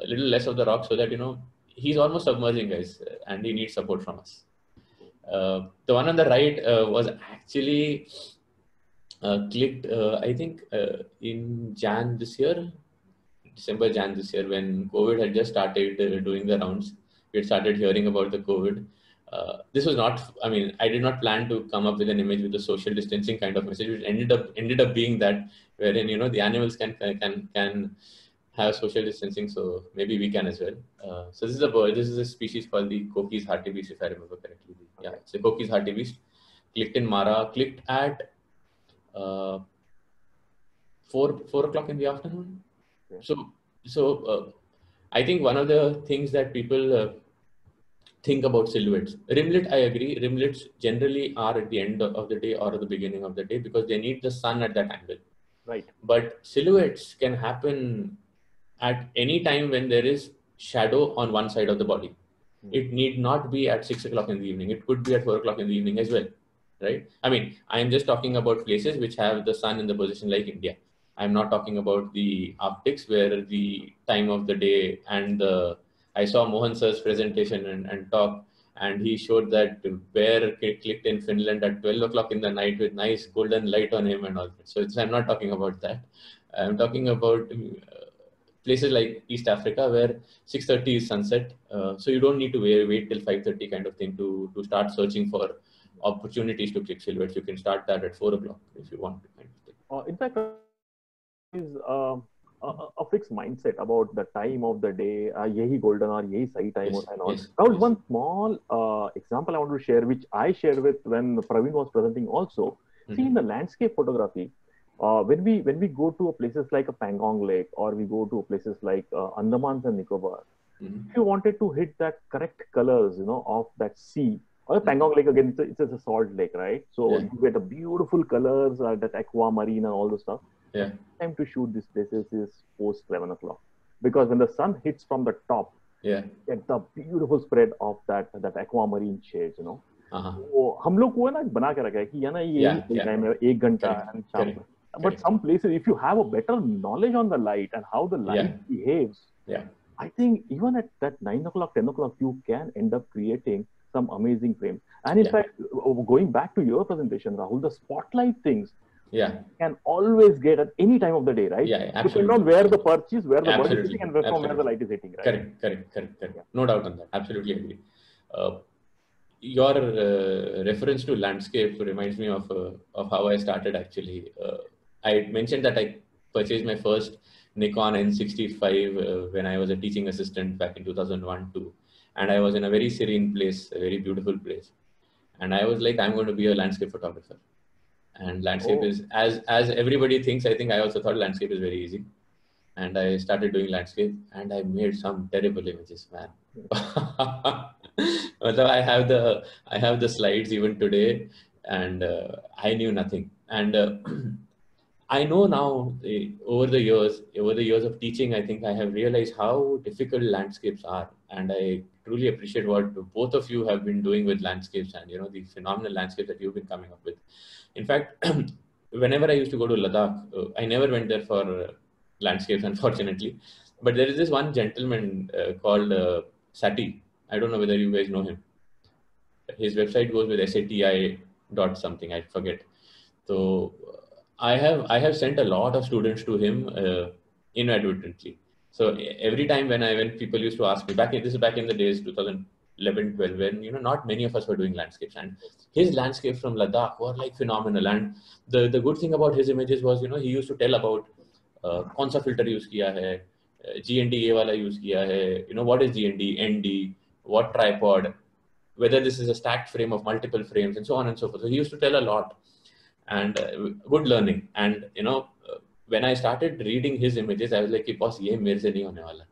a little less of the rock, so that, you know, he's almost submerging, guys, and he needs support from us. The one on the right was actually clicked, I think, in Jan this year, December, Jan this year, when COVID had just started doing the rounds. We had started hearing about the COVID. This was not, I mean, I did not plan to come up with an image with a social distancing kind of message, which ended up being that, wherein, you know, the animals can have social distancing, so maybe we can as well. So this is a bird. This is a species called the Coki's hartebeest, if I remember correctly. Yeah, it's a Coki's hartebeest. Clicked in Mara. Clicked at 4 o'clock in the afternoon. Yeah. So I think one of the things that people think about silhouettes. Rimlet, I agree. Rimlets generally are at the end of the day or at the beginning of the day because they need the sun at that angle.
Right.
But silhouettes can happen at any time when there is shadow on one side of the body. It need not be at 6 o'clock in the evening. It could be at 4 o'clock in the evening as well, right? I mean, I am just talking about places which have the sun in the position like India. I'm not talking about the Arctics where the time of the day and I saw Mohan sir's presentation and talk, and he showed that bear clicked in Finland at 12 o'clock in the night with nice golden light on him and all that. So I'm not talking about that. I'm talking about places like East Africa where 6:30 is sunset. So you don't need to wait till 5:30 kind of thing to start searching for opportunities to click silhouettes. You can start that at 4 o'clock if you want to. Kind of thing.
In fact, is a fixed mindset about the time of the day. Yehi golden or yehi sahi time
Yes,
and all.
yes,
Now,
yes.
one small example I want to share, which I shared with when Praveen was presenting also. See, in the landscape photography, when we go to places like a Pangong Lake or we go to places like Andamans and Nicobar, if you wanted to hit that correct colors, you know, of that sea, or Pangong Lake again, it's a salt lake, right? So you get a beautiful colors, that aquamarine and all the stuff.
Yeah.
Time to shoot these places is post 11 o'clock, because when the sun hits from the top, get the beautiful spread of that aquamarine shades, you know. So हम लोग को है ना बना के रखा है कि ये ना ये time है 1 घंटा and शाम को. But some places, if you have a better knowledge on the light and how the light behaves, I think even at that 9 o'clock, 10 o'clock, you can end up creating some amazing frames. And in fact, going back to your presentation, Rahul, the spotlight things can always get at any time of the day, right?
Yeah, absolutely.
Depending on where the perch is, where the bird is sitting, and from where the light is hitting, right?
Correct. No doubt on that. Absolutely agree. Your reference to landscape reminds me of how I started actually. I mentioned that I purchased my first Nikon N65 when I was a teaching assistant back in 2001-2, and I was in a very serene place, a very beautiful place, and I was like, I'm going to be a landscape photographer. And landscape is, as everybody thinks, I think I also thought landscape is very easy, and I started doing landscape, and I made some terrible images, man. I have the slides even today, and I knew nothing. And I know now, over the years of teaching, I think I have realized how difficult landscapes are, and I truly appreciate what both of you have been doing with landscapes, and you know, the phenomenal landscapes that you've been coming up with. In fact, whenever I used to go to Ladakh, I never went there for landscapes, unfortunately. But there is this one gentleman called Sati. I don't know whether you guys know him. His website goes with SATI dot something, I forget. So I have sent a lot of students to him inadvertently. So every time when people used to ask me, this is back in the days 2000, 11, 12, when, you know, not many of us were doing landscapes, and his landscapes from Ladakh were like phenomenal. And the good thing about his images was, you know, he used to tell about कौन सा filter use किया है, GND ये वाला use किया है, you know, what is GND, ND, what tripod, whether this is a stacked frame of multiple frames, and so on and so forth. So he used to tell a lot, and good learning. And you know, when I started reading his images, I was like, boss, ye mere se nahi hone wala.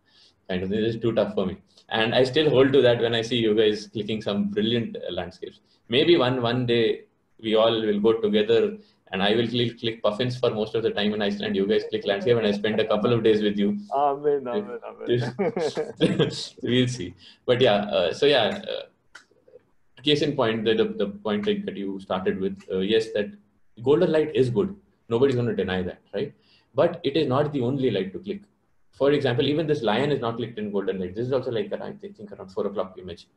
Kind of, this is too tough for me. And I still hold to that when I see you guys clicking some brilliant landscapes. Maybe one day we all will go together, and I will click puffins for most of the time in Iceland. You guys click landscape, and I spend a couple of days with you.
Amen, amen, amen.
We'll see. But yeah, so yeah, case in point, the point that you started with, yes, that golden light is good. Nobody's going to deny that, right? But it is not the only light to click. For example, even this lion is not clicked in golden light. This is also like I think around 4 o'clock image.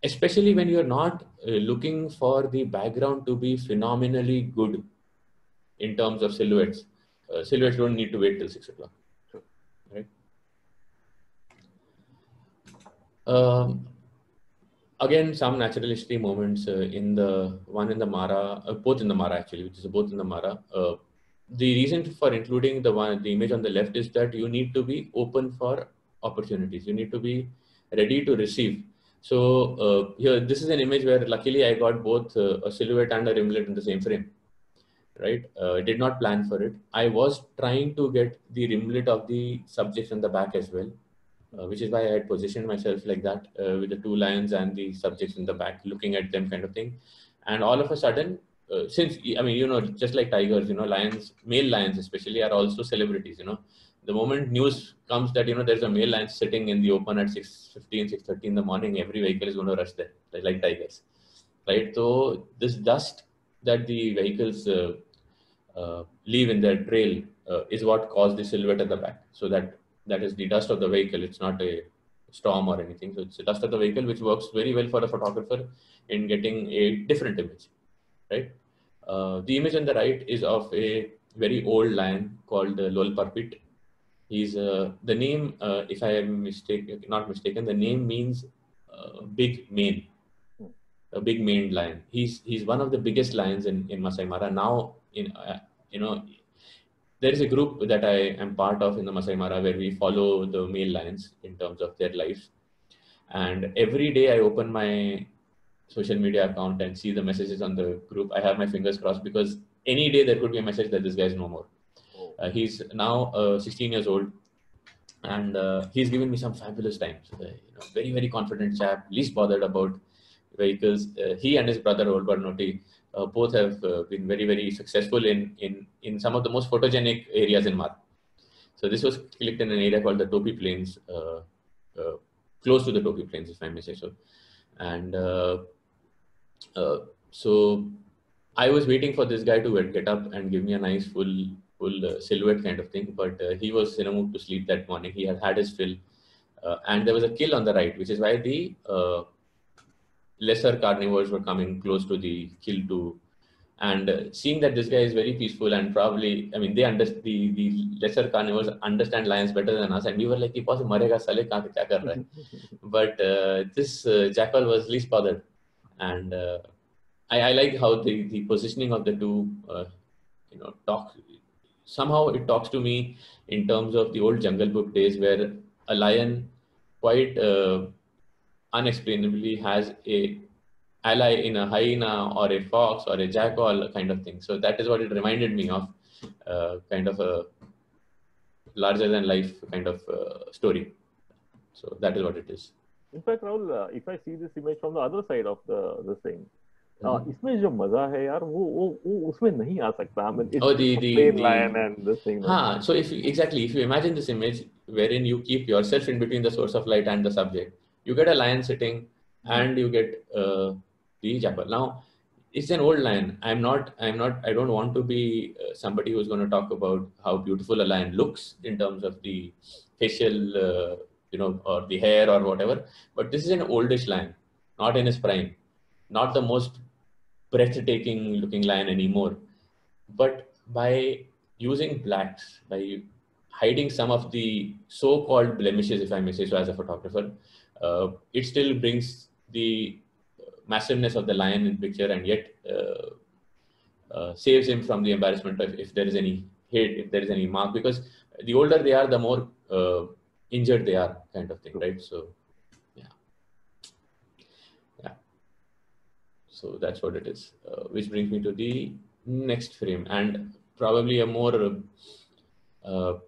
Especially when you're not looking for the background to be phenomenally good in terms of silhouettes. Silhouettes don't need to wait till 6 o'clock, right? Again, some naturalistic moments in the one in the Mara, both in the Mara actually, which is both in the Mara. The reason for including the image on the left is that you need to be open for opportunities. You need to be ready to receive. So here, this is an image where luckily I got both a silhouette and a rimlet in the same frame, right? I did not plan for it. I was trying to get the rimlet of the subjects in the back as well, which is why I had positioned myself like that with the 2 lions and the subjects in the back, looking at them kind of thing. And all of a sudden, since, I mean, you know, just like tigers, you know, lions, male lions especially, are also celebrities, you know. The moment news comes that, you know, there's a male lion sitting in the open at 6:15, 6:30 in the morning, every vehicle is going to rush there, like tigers, right? So this dust that the vehicles leave in their trail is what caused the silhouette at the back. So that is the dust of the vehicle. It's not a storm or anything. So it's the dust of the vehicle, which works very well for a photographer in getting a different image, right? The image on the right is of a very old lion called Lol Parpit. He's the name, if I am not mistaken, the name means big mane, a big maned lion. He's one of the biggest lions in Masai Mara. Now, you know, there is a group that I am part of in the Masai Mara where we follow the male lions in terms of their lives. And every day I open my social media account and see the messages on the group. I have my fingers crossed, because any day there could be a message that this guy is no more. He's now 16 years old, and he's given me some fabulous times. You know, very, very confident chap, least bothered about vehicles. He and his brother, Olbar Noti, both have been very, very successful in some of the most photogenic areas in Mara. So this was clicked in an area called the Topi Plains, close to the Topi Plains, if I may say so. And so I was waiting for this guy to get up and give me a nice full silhouette kind of thing, but he was in a mood to sleep that morning. He had his fill, and there was a kill on the right, which is why the lesser carnivores were coming close to the kill too. And seeing that this guy is very peaceful, and probably, I mean, they understand, the lesser carnivores understand lions better than us, and we were like, marega sale kahan kya kar raha hai? But this jackal was least bothered, and I like how the positioning of the two, you know, talk. Somehow it talks to me in terms of the old Jungle Book days, where a lion quite unexplainably has a ally in a hyena or a fox or a jackal kind of thing. So that is what it reminded me of, kind of a larger than life kind of story. So that is what it is.
In fact, Rahul, if I see this image from the other side of the thing, इसमें जो मजा है यार, वो उसमें नहीं आ सकता. I mean, it's the plain lion and this thing.
So if you imagine this image wherein you keep yourself in between the source of light and the subject, you get a lion sitting, and you get the jackal. Now, it's an old lion. I don't want to be somebody who's going to talk about how beautiful a lion looks in terms of the facial, you know, or the hair or whatever. But this is an oldish lion, not in his prime, not the most breathtaking looking lion anymore. But by using blacks, by hiding some of the so-called blemishes, if I may say so, as a photographer, it still brings the massiveness of the lion in picture, and yet saves him from the embarrassment of if there is any hit, if there is any mark, because the older they are, the more injured they are, kind of thing, right? So yeah, so that's what it is, which brings me to the next frame, and probably a more I'm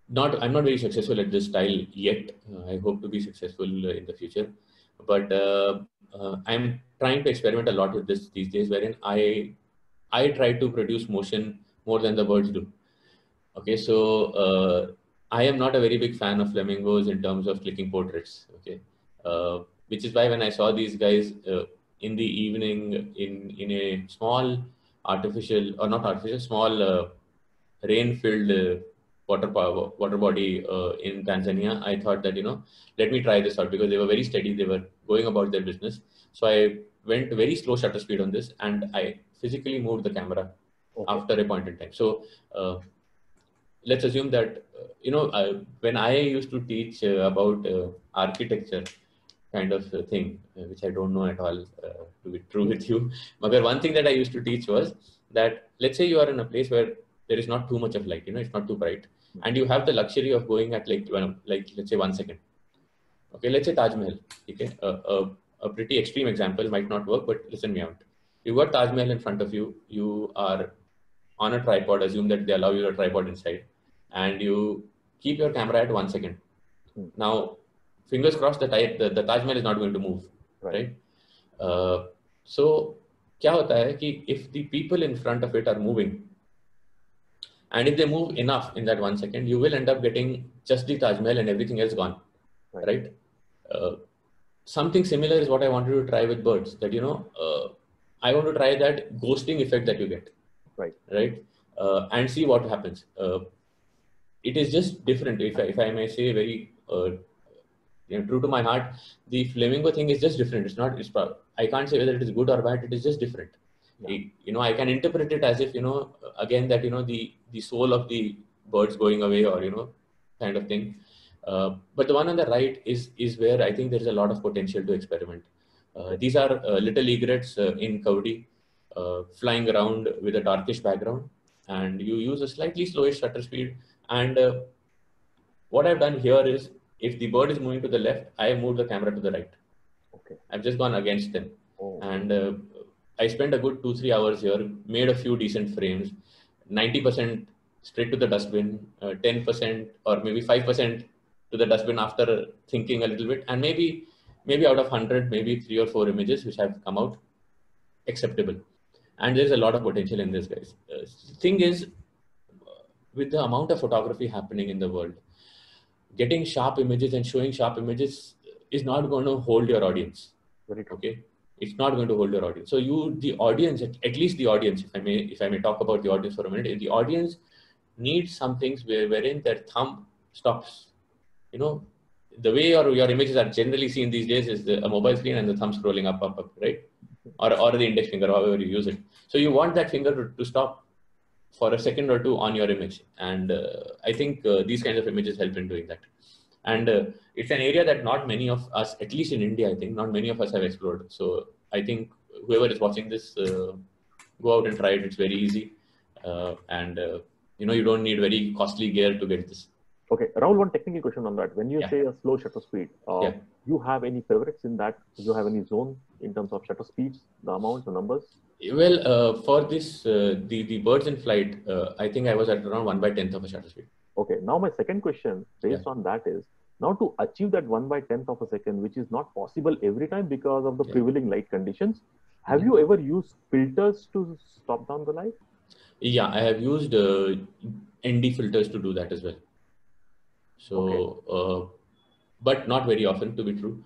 not very successful at this style yet. I hope to be successful in the future, but I'm trying to experiment a lot with this these days, wherein I try to produce motion more than the birds do. Okay, so I am not a very big fan of flamingos in terms of clicking portraits. Okay, which is why when I saw these guys in the evening in a small artificial, or not artificial, small rain-filled water body in Tanzania, I thought that, let me try this out, because they were very steady. They were going about their business. So I went very slow shutter speed on this, and I physically moved the camera after a point in time. So let's assume that, when I used to teach about architecture kind of thing, which I don't know at all, to be true with you. But one thing that I used to teach was that, let's say you are in a place where there is not too much of light, it's not too bright, and you have the luxury of going at like let's say 1 second. Okay, let's say Taj Mahal. Okay, a pretty extreme example, might not work, but listen me out. You've got Taj Mahal in front of you. You are on a tripod. Assume that they allow you a tripod inside, and you keep your camera at 1 second. Now, fingers crossed, the Taj Mahal is not going to move, right? So, क्या होता है कि if the people in front of it are moving, and if they move enough in that 1 second, you will end up getting just the Taj Mahal and everything else gone, right? Something similar is what I wanted to try with birds. That I want to try that ghosting effect that you get, right? And see what happens. It is just different. If I may say, very true to my heart, the flamingo thing is just different. It's not. I can't say whether it is good or bad. It is just different. Yeah. I can interpret it as if, again, that, the soul of the birds going away, or, kind of thing. But the one on the right is where I think there is a lot of potential to experiment. These are little egrets in Kaudi, flying around with a darkish background, and you use a slightly slowish shutter speed. And what I've done here is, if the bird is moving to the left, I move the camera to the right. Okay. I've just gone against them. And I spent a good 2-3 hours here, made a few decent frames, 90% straight to the dustbin, 10% or maybe 5% to the dustbin after thinking a little bit, and maybe out of 100, maybe 3 or 4 images which have come out acceptable. And there's a lot of potential in this, guys. Thing is, with the amount of photography happening in the world, getting sharp images and showing sharp images is not going to hold your audience. Okay, it's not going to hold your audience. So the audience, at least the audience, if I may talk about the audience for a minute, the audience needs some things wherein their thumb stops. The way your images are generally seen these days is a mobile screen and the thumb scrolling up, right? Or the index finger, however you use it. So you want that finger to stop for a second or two on your image. And I think these kinds of images help in doing that. And it's an area that not many of us, at least in India, I think, not many of us have explored. So I think whoever is watching this, go out and try it. It's very easy. You don't need very costly gear to get this.
Okay, Rahul, one technical question on that. When you say a slow shutter speed, you have any favorites in that? Do you have any zone in terms of shutter speeds, the amounts, the numbers?
Well, for this, the birds in flight, I think I was at around 1/10th of a shutter speed.
Okay, now my second question based on that is, now to achieve that 1/10th of a second, which is not possible every time because of the prevailing light conditions, have you ever used filters to stop down the light?
Yeah, I have used ND filters to do that as well. So, but not very often, to be true.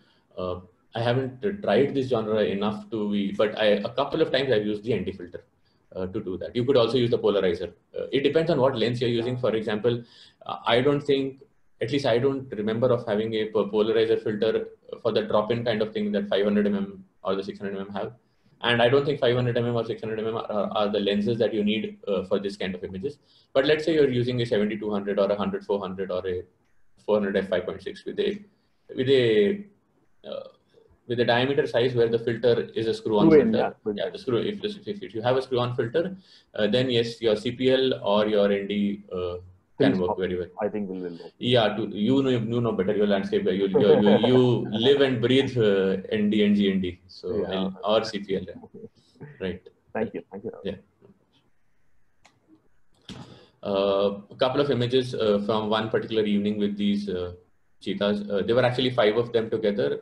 I haven't tried this genre enough but a couple of times I've used the ND filter to do that. You could also use the polarizer. It depends on what lens you're using. For example, I don't think, at least I don't remember of having a polarizer filter for the drop-in kind of thing that 500mm or the 600mm have. And I don't think 500mm or 600mm are the lenses that you need for this kind of images. But let's say you're using a 70-200 or a 100-400 or a 400 f5.6 with a with a diameter size where the filter is a screw-on filter. Yeah, the screw. If you have a screw-on filter, then yes, your CPL or your ND can work very well.
I think will work.
Yeah, you know better. Your landscape. You live and breathe ND and GND. So
Yeah.
or CPL. Right.
Thank you.
Yeah. A couple of images from one particular evening with these cheetahs. There were actually 5 of them together.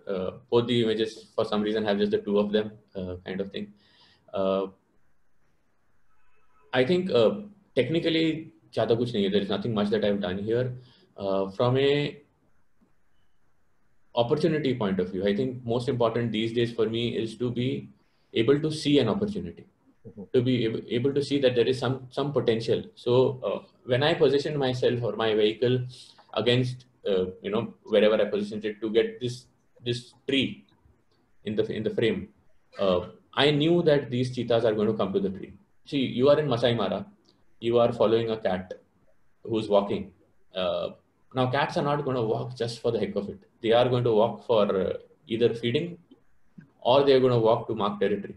Both the images, for some reason, have just the 2 of them, kind of thing. I think technically, ज़्यादा कुछ नहीं है. There is nothing much that I've done here. From a opportunity point of view, I think most important these days for me is to be able to see an opportunity. To be able to see that there is some potential. So when I position myself or my vehicle against wherever I positioned it to get this tree in the frame, I knew that these cheetahs are going to come to the tree. See, you are in Masai Mara, you are following a cat who's walking. Now cats are not going to walk just for the heck of it. They are going to walk for either feeding or they are going to walk to mark territory.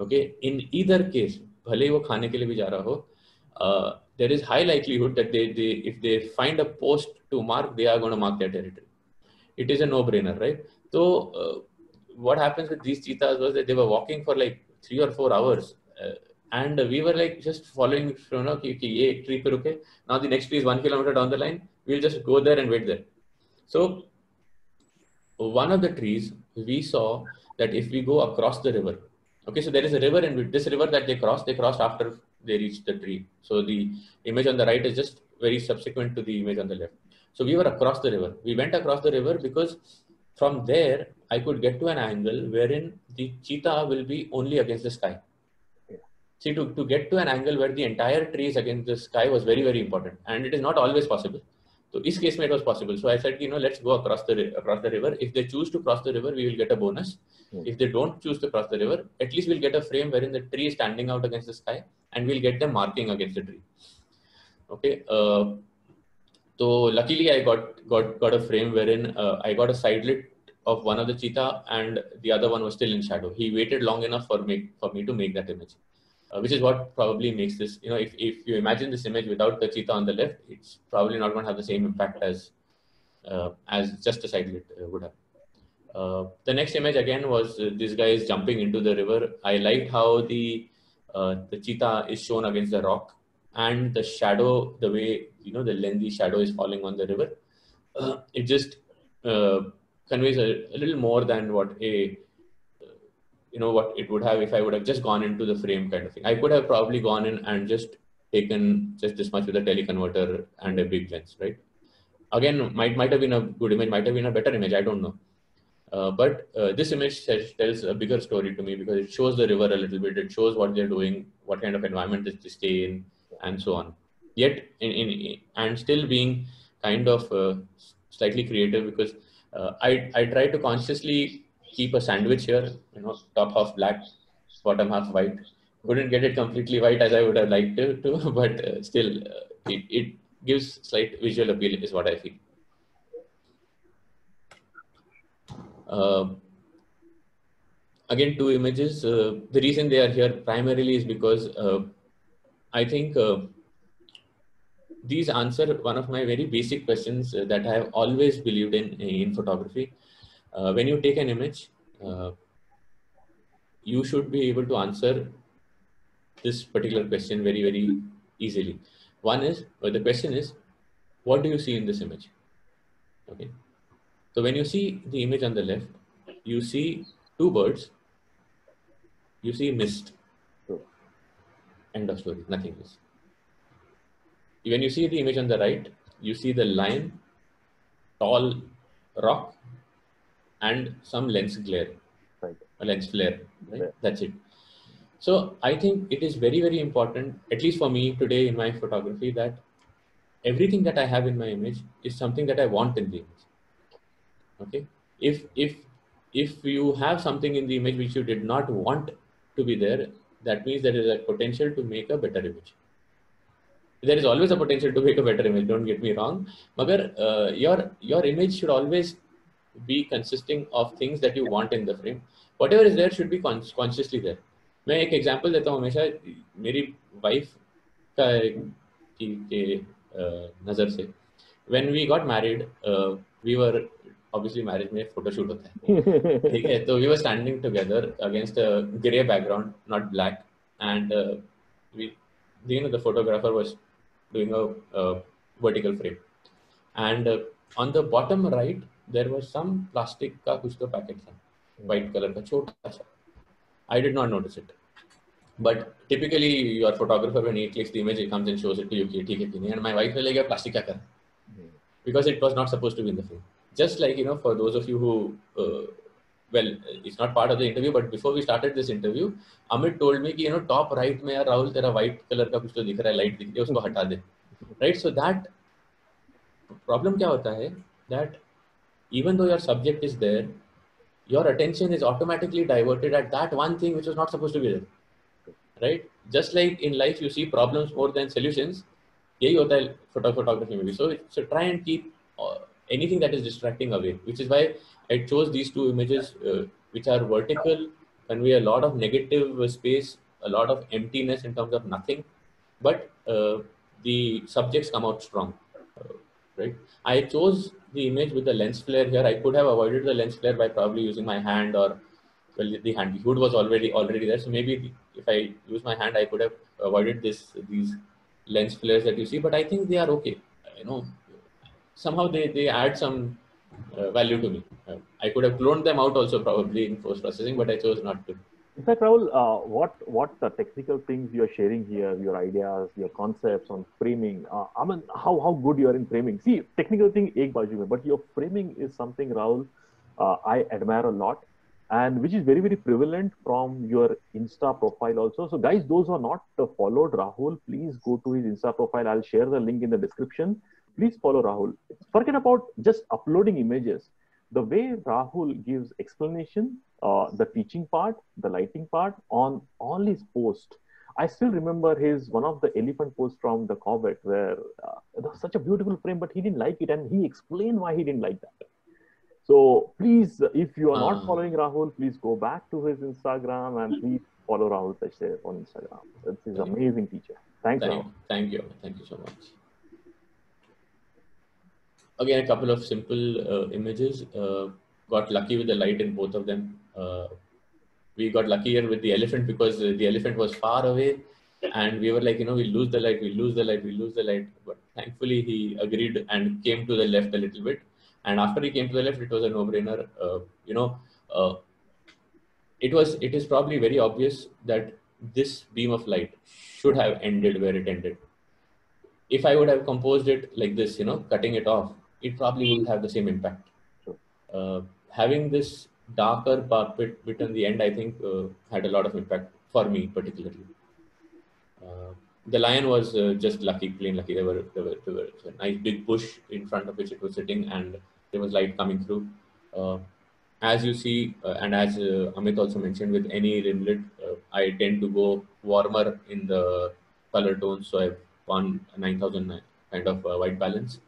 Okay, in either case, bhale wo khane ke liye bhi ja raha ho, there is high likelihood that if they find a post to mark, they are going to mark their territory. It is a no-brainer, right? So what happens with these cheetahs was that they were walking for like 3 or 4 hours, and we were like just following, ye tree pe ruke. Now the next tree is 1 kilometer down the line. We'll just go there and wait there. So one of the trees, we saw that if we go across the river. Okay, so there is a river, and this river that they crossed after they reached the tree. So the image on the right is just very subsequent to the image on the left. So we were across the river. We went across the river because from there I could get to an angle wherein the cheetah will be only against the sky. See, to get to an angle where the entire tree is against the sky was very, very important, and it is not always possible. So in this case, it was possible. So I said, let's go across the river. If they choose to cross the river, we will get a bonus. If they don't choose to cross the river, at least we'll get a frame wherein the tree is standing out against the sky, and we'll get them marking against the tree. Okay. So luckily, I got a frame wherein I got a sidelit of one of the cheetah, and the other one was still in shadow. He waited long enough for me to make that image. Which is what probably makes this, if you imagine this image without the cheetah on the left, it's probably not going to have the same impact as just a sidelit would have. The next image again was this guy is jumping into the river. I liked how the cheetah is shown against the rock, and the shadow, the way, the lengthy shadow is falling on the river. It just conveys a little more than what what it would have if I would have just gone into the frame kind of thing. I could have probably gone in and just taken just this much with a teleconverter and a big lens, right? Again, might have been a good image, might have been a better image, I don't know. But this image tells a bigger story to me because it shows the river a little bit. It shows what they're doing, what kind of environment they stay in, and so on. Yet, and still being kind of slightly creative because I try to consciously keep a sandwich here, top half black, bottom half white. Couldn't get it completely white as I would have liked to, but still it gives slight visual appeal is what I feel. Again, 2 images. The reason they are here primarily is because I think these answer one of my very basic questions that I have always believed in photography. When you take an image, you should be able to answer this particular question very, very easily. One is, the question is, what do you see in this image? Okay. So when you see the image on the left, you see 2 birds, you see mist. End of story, nothing else. When you see the image on the right, you see the lion, tall rock, and some lens glare,
right?
A lens flare, right? Yeah. That's it. So I think it is very, very important, at least for me today in my photography, that everything that I have in my image is something that I want in the image. Okay. If you have something in the image which you did not want to be there, that means there is a potential to make a better image. There is always a potential to make a better image, don't get me wrong. But your image should always be consisting of things that you want in the frame. Whatever is there should be consciously there. मैं एक example देता हूँ हमेशा मेरी wife का के नज़र से. When we got married, we were obviously marriage में photo shoot होता है. ठीक है, तो we were standing together against a grey background, not black, and the photographer was doing a vertical frame, and on the bottom right there was some plastic का कुछ तो packet था, white color का छोटा सा. I did not notice it, but typically your photographer when he clicks the image he comes and shows it to you कि ठीक है कि नहीं, and my wife was like plastic क्या कर, because it was not supposed to be in the frame. Just like for those of you who well, it's not part of the interview, but before we started this interview, Amit told me कि top right में यार राहुल तेरा white color का कुछ तो दिख रहा है, light दिख रही है, उसको हटा दे, right? So that problem क्या होता है that even though your subject is there, your attention is automatically diverted at that one thing which was not supposed to be there, right? Just like in life you see problems more than solutions, यही होता है photography में भी. So try and keep anything that is distracting away, which is why I chose these two images which are vertical, convey a lot of negative space, a lot of emptiness in terms of nothing, but the subjects come out strong, right? I chose the image with the lens flare here. I could have avoided the lens flare by probably using my hand, or well, the hood was already there. So maybe if I use my hand, I could have avoided these lens flares that you see. But I think they are okay. Somehow they add some value to me. I could have cloned them out also probably in post processing, but I chose not to.
In fact, Rahul, what the technical things you're sharing here, your ideas, your concepts on framing, I mean, how good you are in framing. See, technical thing ek baaju mein, but your framing is something, Rahul, I admire a lot, and which is very, very prevalent from your Insta profile also. So guys, those who are not followed Rahul, please go to his Insta profile. I'll share the link in the description. Please follow Rahul. Forget about just uploading images. The way Rahul gives explanation, the teaching part, the lighting part on all his posts. I still remember one of the elephant posts from the Corvette where it was such a beautiful frame, but he didn't like it, and he explained why he didn't like that. So please, if you are not following Rahul, please go back to his Instagram and please follow Rahul Tachdev on Instagram. That's his amazing teacher. Thanks, Rahul.
Thank you so much. Again, a couple of simple images. Got lucky with the light in both of them. We got lucky here with the elephant because the elephant was far away, and we were like, we'll lose the light. But thankfully, he agreed and came to the left a little bit. And after he came to the left, it was a no-brainer. It is probably very obvious that this beam of light should have ended where it ended. If I would have composed it like this, cutting it off, it probably wouldn't have the same impact. Having this darker bit on the end, I think, had a lot of impact for me particularly. The lion was just lucky, plain lucky. There were a nice big bush in front of which it was sitting, and there was light coming through. As you see, and as Amit also mentioned, with any rimlet, I tend to go warmer in the color tones. So I've gone 9000 kind of white balance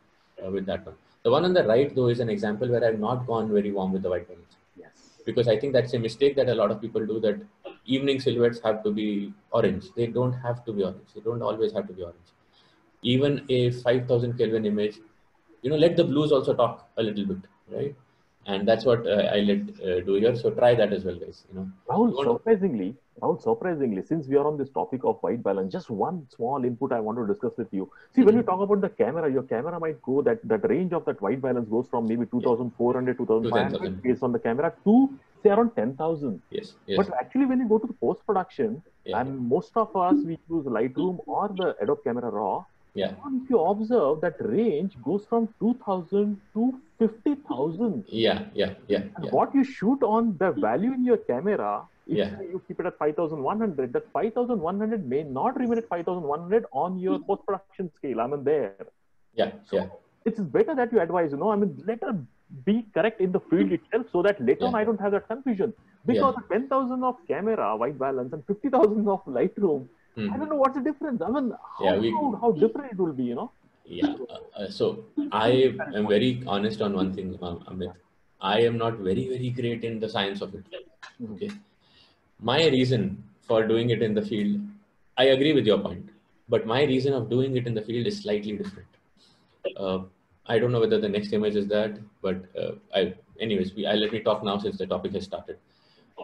with that one. The one on the right, though, is an example where I've not gone very warm with the white balance.
Yes.
Because I think that's a mistake that a lot of people do, that evening silhouettes have to be orange. They don't have to be orange. They don't always have to be orange. Even a 5000 Kelvin image, let the blues also talk a little bit, right? And that's what I let do here. So try that as well, guys.
Rahul, surprisingly, since we are on this topic of white balance, just one small input I want to discuss with you. See, when you talk about the camera, your camera might go, that range of that white balance goes from maybe 2400, 2500 based on the camera to say around 10,000.
Yes.
But actually, when you go to the post-production, and most of us, we use Lightroom or the Adobe Camera Raw,
if
you observe, that range goes from 2000 to 50,000. What you shoot on the value in your camera, if you keep it at 5,100, that 5,100 may not remain at 5,100 on your post-production scale. There. It's better that you advise, let her be correct in the field itself, so that later on I don't have that confusion. Because 10,000 of camera white balance and 50,000 of Lightroom, I don't know what's the difference. How different it will be,
So I am very honest on one thing, Amit. I am not very great in the science of it. Okay. My reason for doing it in the field, I agree with your point, but my reason of doing it in the field is slightly different. I don't know whether the next image is that, but anyways, let me talk now since the topic has started.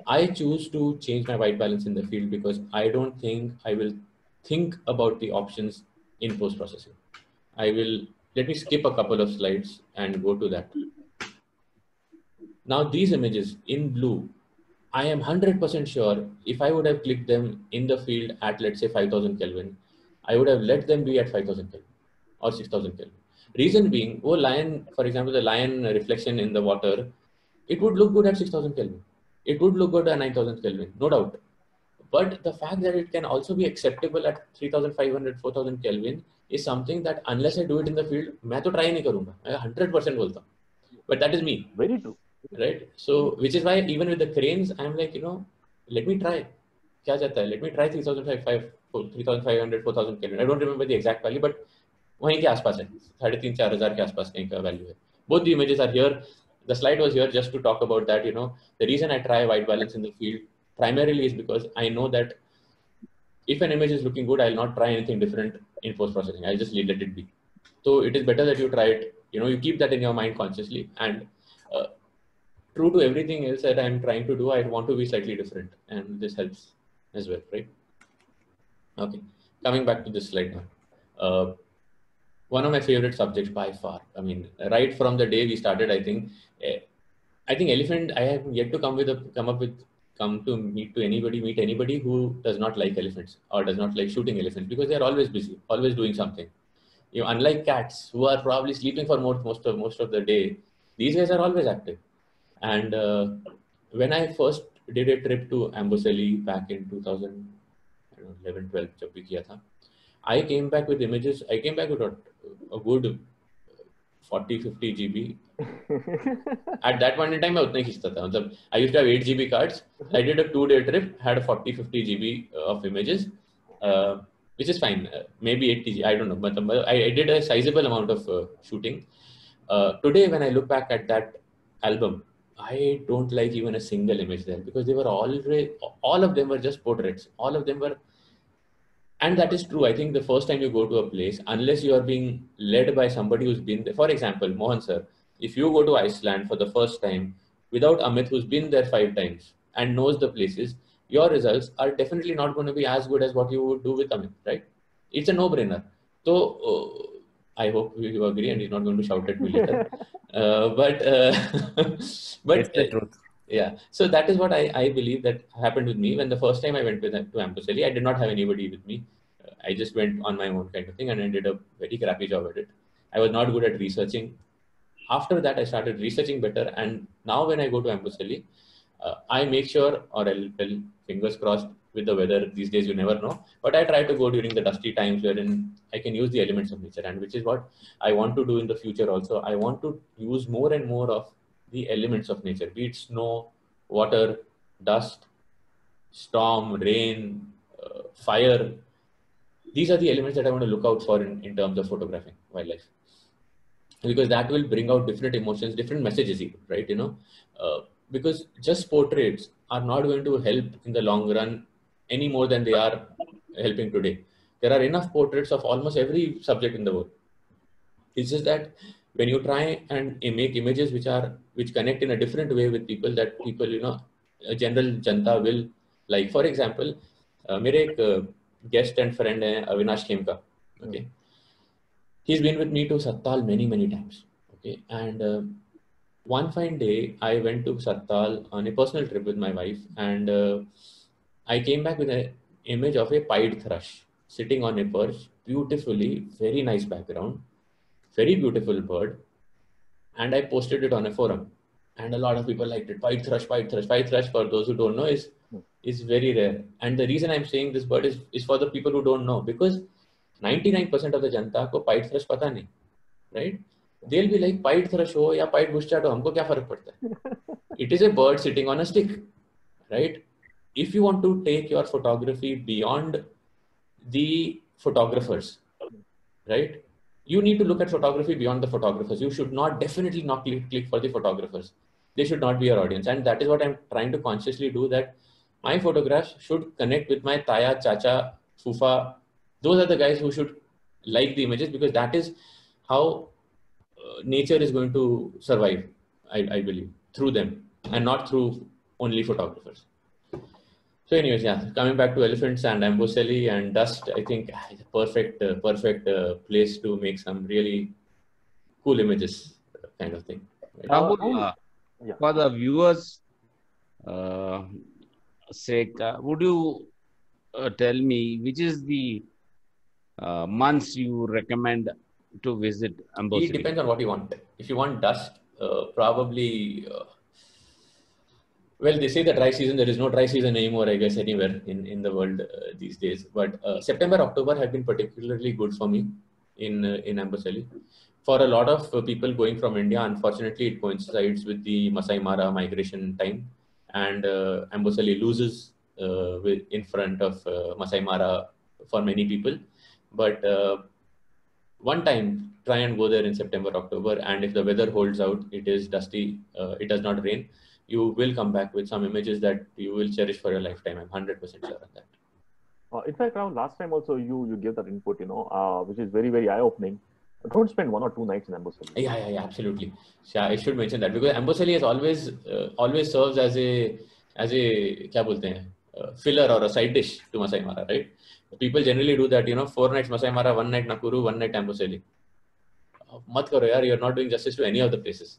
I choose to change my white balance in the field because I don't think I will think about the options in post-processing. Let me skip a couple of slides and go to that. Now these images in blue, I am 100% sure if I would have clicked them in the field at, let's say, 5000 Kelvin, I would have let them be at 5000 Kelvin or 6000 Kelvin. Reason being, lion, for example, the lion reflection in the water, it would look good at 6000 Kelvin. It would look good at 9000 Kelvin, no doubt. But the fact that it can also be acceptable at 3500, 4000 Kelvin is something that unless I do it in the field, मैं तो try नहीं करूँगा, मैं 100% बोलता हूँ. But that is me.
Very true.
Right? So, which is why even with the cranes, I'm like, let me try. क्या जाता है? Let me try 3500, 4000 Kelvin. I don't remember the exact value, but वहीं के आसपास है, 3,500-4,000 के आसपास कहीं का value है. Both the images are here. The slide was here just to talk about that. The reason I try white balance in the field primarily is because I know that if an image is looking good, I'll not try anything different in post-processing. I'll just let it be. So it is better that you try it. You keep that in your mind consciously. And true to everything else that I'm trying to do, I want to be slightly different. And this helps as well, right? Okay, coming back to this slide now. One of my favorite subjects by far. I mean, right from the day we started, I think elephant, I have yet to meet anybody who does not like elephants or does not like shooting elephants, because they're always busy, always doing something. Unlike cats who are probably sleeping for most of the day, these guys are always active. And when I first did a trip to Amboseli back in 2011-12, जब भी किया था, I came back with images. I came back with a good 40-50 GB. At that point in time, I उतना ही खींचता था. मतलब I used to have 8 GB cards. I did a 2-day trip, had 40-50 GB of images, which is fine. Maybe 80 GB, I don't know. But I did a sizable amount of shooting. Today, when I look back at that album, I don't like even a single image there, because they were all of them were just portraits. All of them were. And that is true. I think the first time you go to a place, unless you are being led by somebody who's been there, for example, Mohan sir, if you go to Iceland for the first time without Amit, who's been there 5 times and knows the places, your results are definitely not going to be as good as what you would do with Amit, right? It's a no-brainer. So I hope you agree and he's not going to shout at me later. But
it's the truth.
Yeah, so that is what I believe that happened with me. When the first time I went to Amboseli, I did not have anybody with me. I just went on my own kind of thing, and I did a very crappy job at it. I was not good at researching. After that, I started researching better, and now when I go to Amboseli, I make sure, or I'll tell, fingers crossed with the weather these days, you never know, but I try to go during the dusty times wherein I can use the elements of nature, and which is what I want to do in the future also. I want to use more and more of the elements of nature, be it snow, water, dust, storm, rain, fire. These are the elements that I want to look out for in terms of photographing wildlife, because that will bring out different emotions, different messages even, right? Because just portraits are not going to help in the long run any more than they are helping today. There are enough portraits of almost every subject in the world. It's just that when you try and make images which connect in a different way with people, that people, a general janta will like. For example, मेरे एक guest and friend है Avinash Khemka. Okay, he's been with me to Sattal many times. Okay, and one fine day I went to Sattal on a personal trip with my wife, and I came back with an image of a pied thrush sitting on a perch, beautifully, very nice background, very beautiful bird, and I posted it on a forum, and a lot of people liked it. Pied thrush, for those who don't know, is very rare. And the reason I'm saying this bird is for the people who don't know, because 99% of the janta ko pied thrush pata nahi, right? They'll be like, pied thrush ho ya pied bush chat ho, humko kya farak padta hai? It is a bird sitting on a stick, right? If you want to take your photography beyond the photographers, right? You need to look at photography beyond the photographers. You should definitely not click for the photographers. they should not be your audience. And that is what I'm trying to consciously do, that my photographs should connect with my Taya, Chacha, Fufa. Those are the guys who should like the images, because that is how nature is going to survive, I believe, through them and not through only photographers. So anyways, yeah, coming back to elephants and Amboseli and dust, I think it's a perfect place to make some really cool images, kind of thing. Right?
Rahul, for the viewers' sake, would you tell me which is the months you recommend to visit Amboseli?
It depends on what you want. If you want dust, probably... well, they say the dry season, there is no dry season anymore, I guess, anywhere in the world these days. But September, October have been particularly good for me in Amboseli. For a lot of people going from India, unfortunately, it coincides with the Masai Mara migration time. And Amboseli loses in front of Masai Mara for many people. But one time, try and go there in September, October. And if the weather holds out, it is dusty, it does not rain, you will come back with some images that you will cherish for your lifetime. I'm 100% sure of that.
In fact, Rahul, last time also you gave that input, which is very, very eye-opening. Don't spend 1 or 2 nights in Amboseli.
Yeah, absolutely. Yeah, I should mention that, because Amboseli has always serves as a kya bolte hain, filler or a side dish to Masai Mara, right? People generally do that, 4 nights Masai Mara, 1 night Nakuru, 1 night Amboseli. Mat karo yaar, you're not doing justice to any of the places.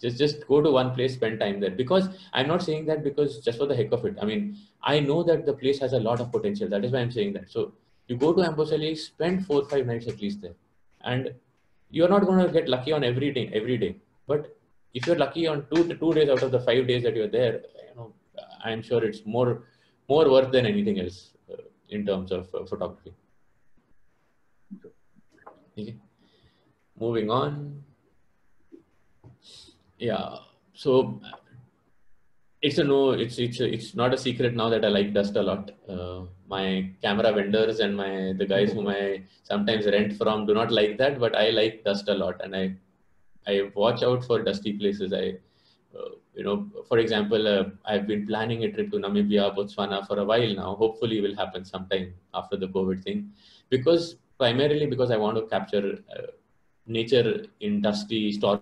Just go to one place, spend time there. Because I'm not saying that because just for the heck of it. I mean, I know that the place has a lot of potential. That is why I'm saying that. So you go to Amboseli, spend 4 or 5 nights at least there. And you're not going to get lucky on every day. But if you're lucky on 2 days out of the 5 days that you're there, I'm sure it's more worth than anything else in terms of photography. Okay. Moving on. Yeah, so it's not a secret now that I like dust a lot. My camera vendors and the guys whom I sometimes rent from do not like that, but I like dust a lot, and I watch out for dusty places. For example, I've been planning a trip to Namibia, Botswana for a while now. Hopefully, it will happen sometime after the COVID thing, primarily because I want to capture nature in dusty storm.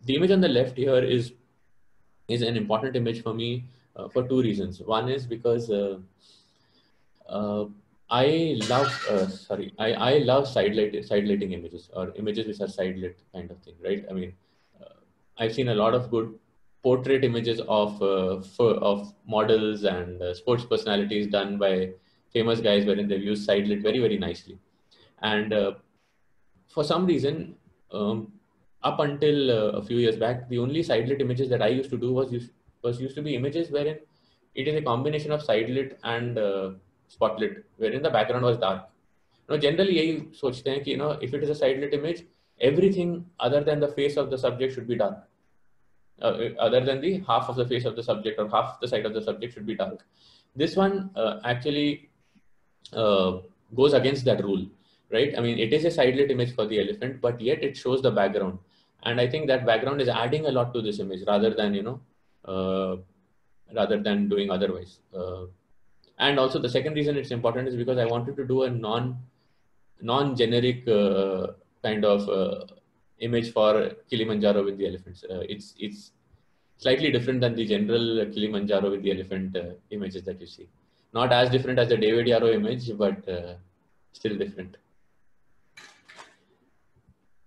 The image on the left here is an important image for me for 2 reasons. One is because I love side lighting images, or images which are side lit kind of thing, right? I mean, I've seen a lot of good portrait images of models and sports personalities done by famous guys, wherein they've used side lit very, very nicely. And for some reason, up until a few years back, the only side lit images that I used to do was used to be images wherein it is a combination of side lit and spotlit, wherein the background was dark. Generally, यही सोचते हैं कि if it is a side lit image, everything other than the face of the subject should be dark. Other than the half of the face of the subject or half the side of the subject should be dark. This one actually goes against that rule, right? I mean, it is a side lit image for the elephant, but yet it shows the background. And I think that background is adding a lot to this image rather than doing otherwise. And also the second reason it's important is because I wanted to do a non-generic kind of image for Kilimanjaro with the elephants. It's slightly different than the general Kilimanjaro with the elephant images that you see. Not as different as the David Yarrow image, but still different.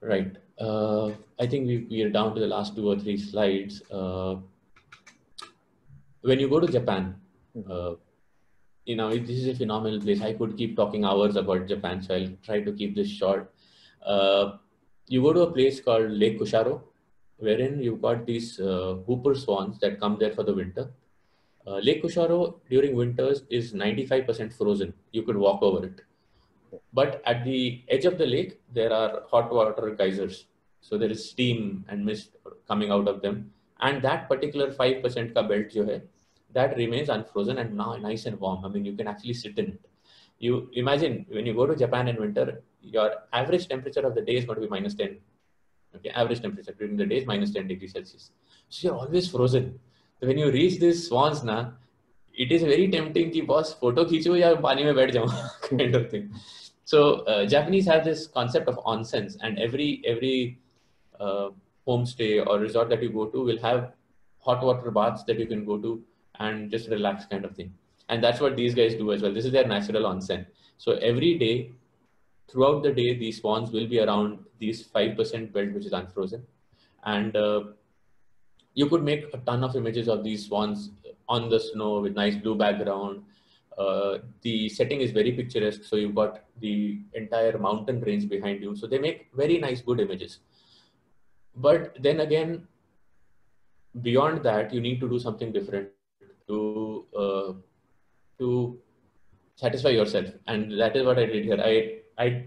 Right. I think we are down to the last 2 or 3 slides. When you go to Japan, this is a phenomenal place. I could keep talking hours about Japan, so I'll try to keep this short. You go to a place called Lake Kusharo, wherein you've got these whooper swans that come there for the winter. Lake Kusharo during winters is 95% frozen. You could walk over it. But at the edge of the lake, there are hot water geysers. So there is steam and mist coming out of them. And that particular 5% ka belt jo hai, that remains unfrozen and now nice and warm. I mean, you can actually sit in it. You imagine when you go to Japan in winter, your average temperature of the day is going to be -10. Okay, average temperature during the day is minus 10 degrees Celsius. So you're always frozen. So when you reach these swans, na, it is very tempting ki boss photo khicho ya pani mein baith jaun kind of thing. So Japanese have this concept of onsens, and every homestay or resort that you go to will have hot water baths that you can go to and just relax kind of thing. And that's what these guys do as well. This is their natural onsen. So every day, throughout the day, these swans will be around these 5% belt, which is unfrozen. And you could make a ton of images of these swans on the snow with nice blue background. The setting is very picturesque. So you've got the entire mountain range behind you. So they make very nice, good images. But then again, beyond that, you need to do something different to satisfy yourself, and that is what I did here. I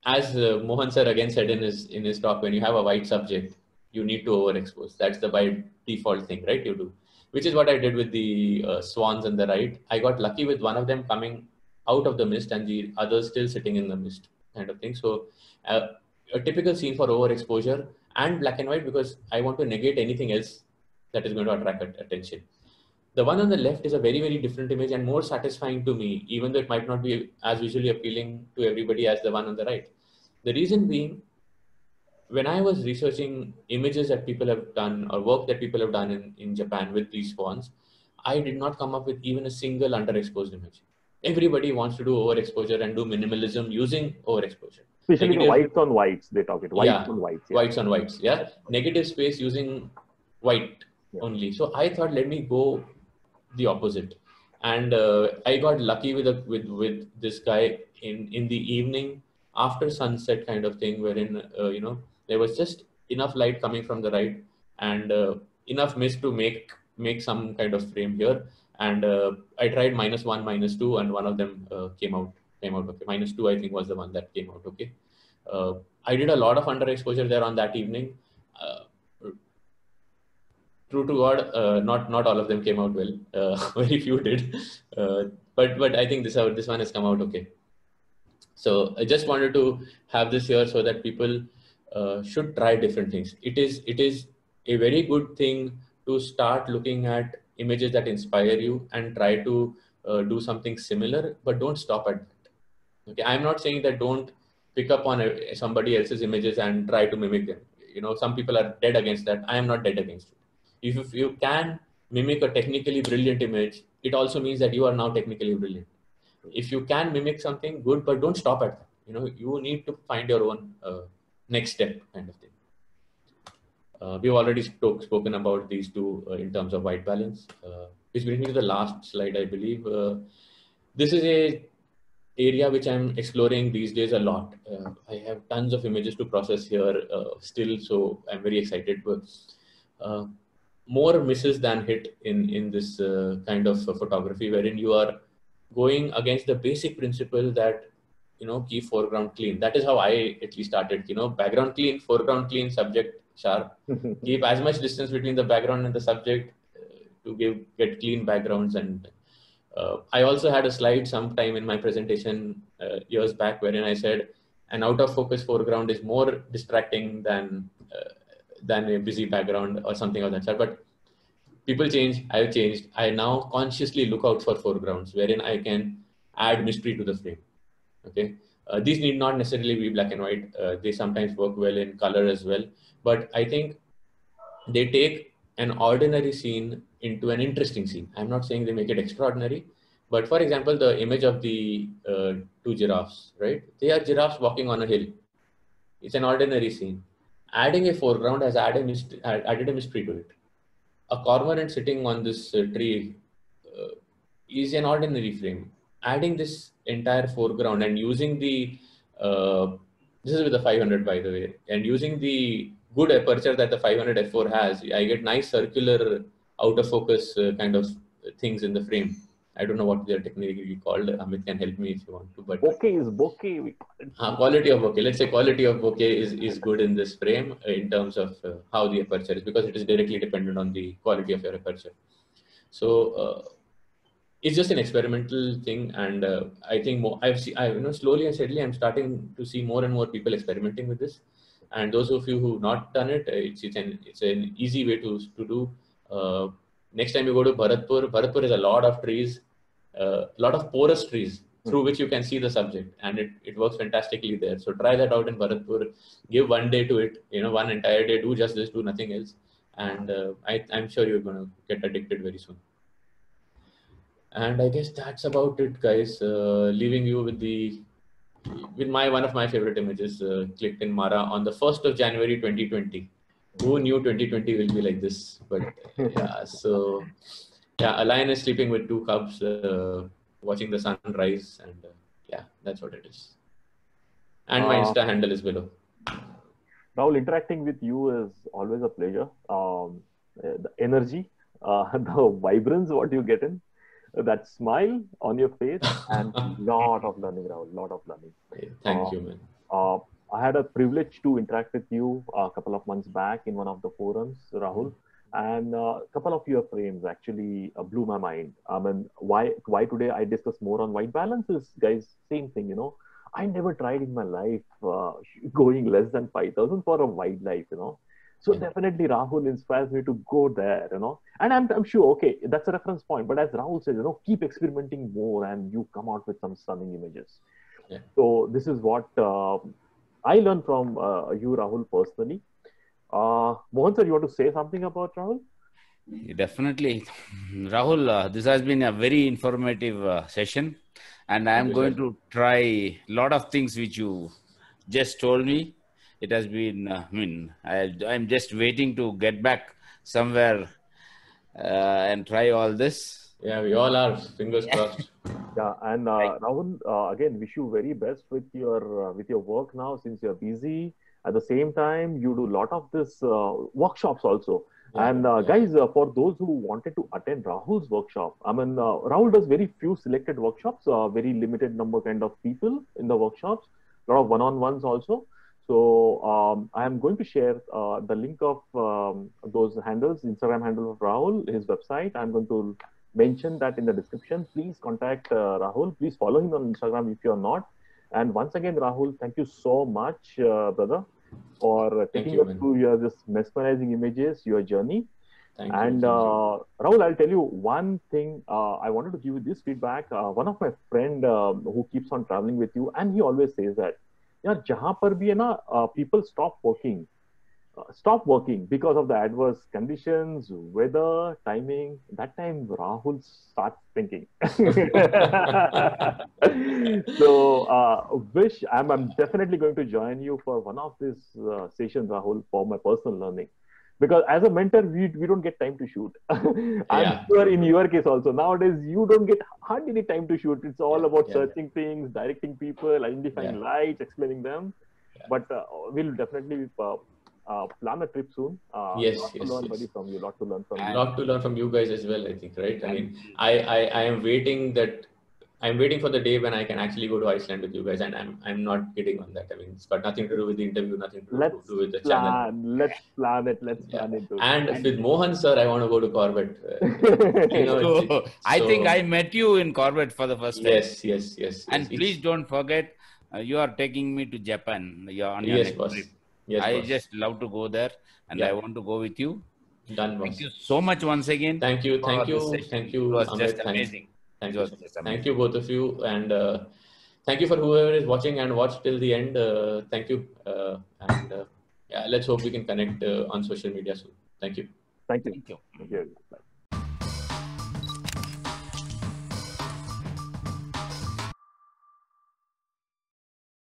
as Mohan sir again said in his talk, when you have a white subject, you need to overexpose. That's the by default thing, right? You do, which is what I did with the swans on the right. I got lucky with one of them coming out of the mist and the others still sitting in the mist, kind of thing. So a typical scene for overexposure and black and white, because I want to negate anything else that is going to attract attention. The one on the left is a very, very different image and more satisfying to me, even though it might not be as visually appealing to everybody as the one on the right. The reason being, when I was researching images that people have done or work that people have done in Japan with these swans, I did not come up with even a single underexposed image. Everybody wants to do overexposure and do minimalism using overexposure.
Especially the whites on whites, they talk it. Whites on whites.
Yeah. Whites on whites, yeah. Negative space using white only. So I thought, let me go the opposite. And I got lucky with this guy in the evening after sunset kind of thing, wherein, you know, there was just enough light coming from the right and enough mist to make some kind of frame here. And I tried -1, -2, and one of them came out okay. -2, I think, was the one that came out okay. I did a lot of underexposure there on that evening. True to God, not all of them came out well. Very few did, but I think this one has come out okay. So I just wanted to have this here so that people should try different things. It is a very good thing to start looking at images that inspire you and try to do something similar, but don't stop at that. Okay, I'm not saying that don't pick up on somebody else's images and try to mimic them. You know, some people are dead against that. I am not dead against it. If you can mimic a technically brilliant image, it also means that you are now technically brilliant. If you can mimic something, good, but don't stop at that. You know, you need to find your own next step kind of thing. We've already spoken about these two in terms of white balance, which brings me to the last slide, I believe. This is a area which I'm exploring these days a lot. I have tons of images to process here still, so I'm very excited. But more misses than hit in this kind of photography, wherein you are going against the basic principle that, you know, keep foreground clean. That is how I at least started. You know, background clean, foreground clean, subject sharp. Keep as much distance between the background and the subject to get clean backgrounds. And I also had a slide sometime in my presentation years back wherein I said an out of focus foreground is more distracting than a busy background or something of that sort. But people change, I've changed. I now consciously look out for foregrounds wherein I can add mystery to the frame. Okay, these need not necessarily be black and white. They sometimes work well in color as well. But I think they take an ordinary scene into an interesting scene. I'm not saying they make it extraordinary, but for example, the image of the two giraffes, right? They are giraffes walking on a hill. It's an ordinary scene. Adding a foreground has added a mystery to it. A cormorant sitting on this tree is an ordinary frame. Adding this entire foreground and using the, this is with the 500 by the way, and using the good aperture that the 500 f4 has, I get nice circular out of focus kind of things in the frame. I don't know what they're technically called. Amit can help me if you want to. But
bokeh is bokeh.
Quality of bokeh. Let's say quality of bokeh is good in this frame in terms of how the aperture is, because it is directly dependent on the quality of your aperture. So it's just an experimental thing, and I think slowly and steadily I'm starting to see more and more people experimenting with this. And those of you who've not done it, it's an easy way to do. Next time you go to Bharatpur is a lot of trees, a lot of porous trees through which you can see the subject, and it works fantastically there. So try that out in Bharatpur. Give one day to it, one entire day. Do just this, do nothing else, and I'm sure you're going to get addicted very soon. And I guess that's about it, guys. Leaving you with one of my favorite images clicked in Mara on the 1st of January 2020. Who knew 2020 will be like this? But yeah, so yeah, a lion is sleeping with two cubs, watching the sun rise, and yeah, that's what it is. And my Insta handle is below.
Rahul, interacting with you is always a pleasure. The energy, the vibrance, what you get in, that smile on your face, and lot of learning, Rahul, lot of learning.
Thank you, man.
I had a privilege to interact with you a couple of months back in one of the forums, Rahul, and a couple of your frames actually blew my mind. I mean, why today I discuss more on white balance is, guys, same thing, I never tried in my life going less than 5,000 for a wildlife, So definitely Rahul inspires me to go there, and I'm sure, okay, that's a reference point. But as Rahul says, keep experimenting more and you come out with some stunning images.
Yeah.
So this is what I learned from you, Rahul, personally. Mohan sir, you want to say something about Rahul?
Definitely. Rahul, this has been a very informative session. And I am going to try a lot of things which you just told me. It has been, I'm just waiting to get back somewhere and try all this.
Yeah, we all are. Fingers crossed.
Yeah, and Rahul, again, wish you very best with your work now, since you're busy. At the same time, you do a lot of this workshops also. Yeah, and guys, for those who wanted to attend Rahul's workshop, I mean, Rahul does very few selected workshops, very limited number kind of people in the workshops, a lot of one-on-ones also. So I am going to share the link of those handles, Instagram handle of Rahul, his website. I'm going to mention that in the description. Please contact Rahul. Please follow him on Instagram if you're not. And once again, Rahul, thank you so much, brother, for taking us through your just mesmerizing images, your journey.
Thank
you. Rahul, I'll tell you one thing. I wanted to give you this feedback. One of my friend who keeps on traveling with you, and he always says that, yeah, jahan par bhi hai na, people stop working because of the adverse conditions, weather, timing. That time Rahul starts thinking. So I'm definitely going to join you for one of these sessions, Rahul, for my personal learning. Because as a mentor, we don't get time to shoot. I'm sure in your case also, nowadays you don't get hardly any time to shoot. It's all about searching things, directing people, identifying lights, explaining them. But we'll definitely plan a trip soon.
Yes.
From you, lot to learn from you.
Lot to learn from you guys as well, I think, right? I mean, I am waiting for the day when I can actually go to Iceland with you guys, and I'm not kidding on that. I mean, it's got nothing to do with the interview, nothing to do with the channel.
Let's plan it.
And with Mohan sir, I want to go to Corbett.
I think I met you in Corbett for the first time.
Yes.
And please don't forget, you are taking me to Japan. You're on your next trip.
Yes,
I just love to go there, and I want to go with you.
Done,
Thank you so much once again.
Thank you.
It was just amazing.
Thank you both of you, and thank you for whoever is watching and watched till the end. Thank you, and let's hope we can connect on social media soon. Thank you.
Thank you. Bye.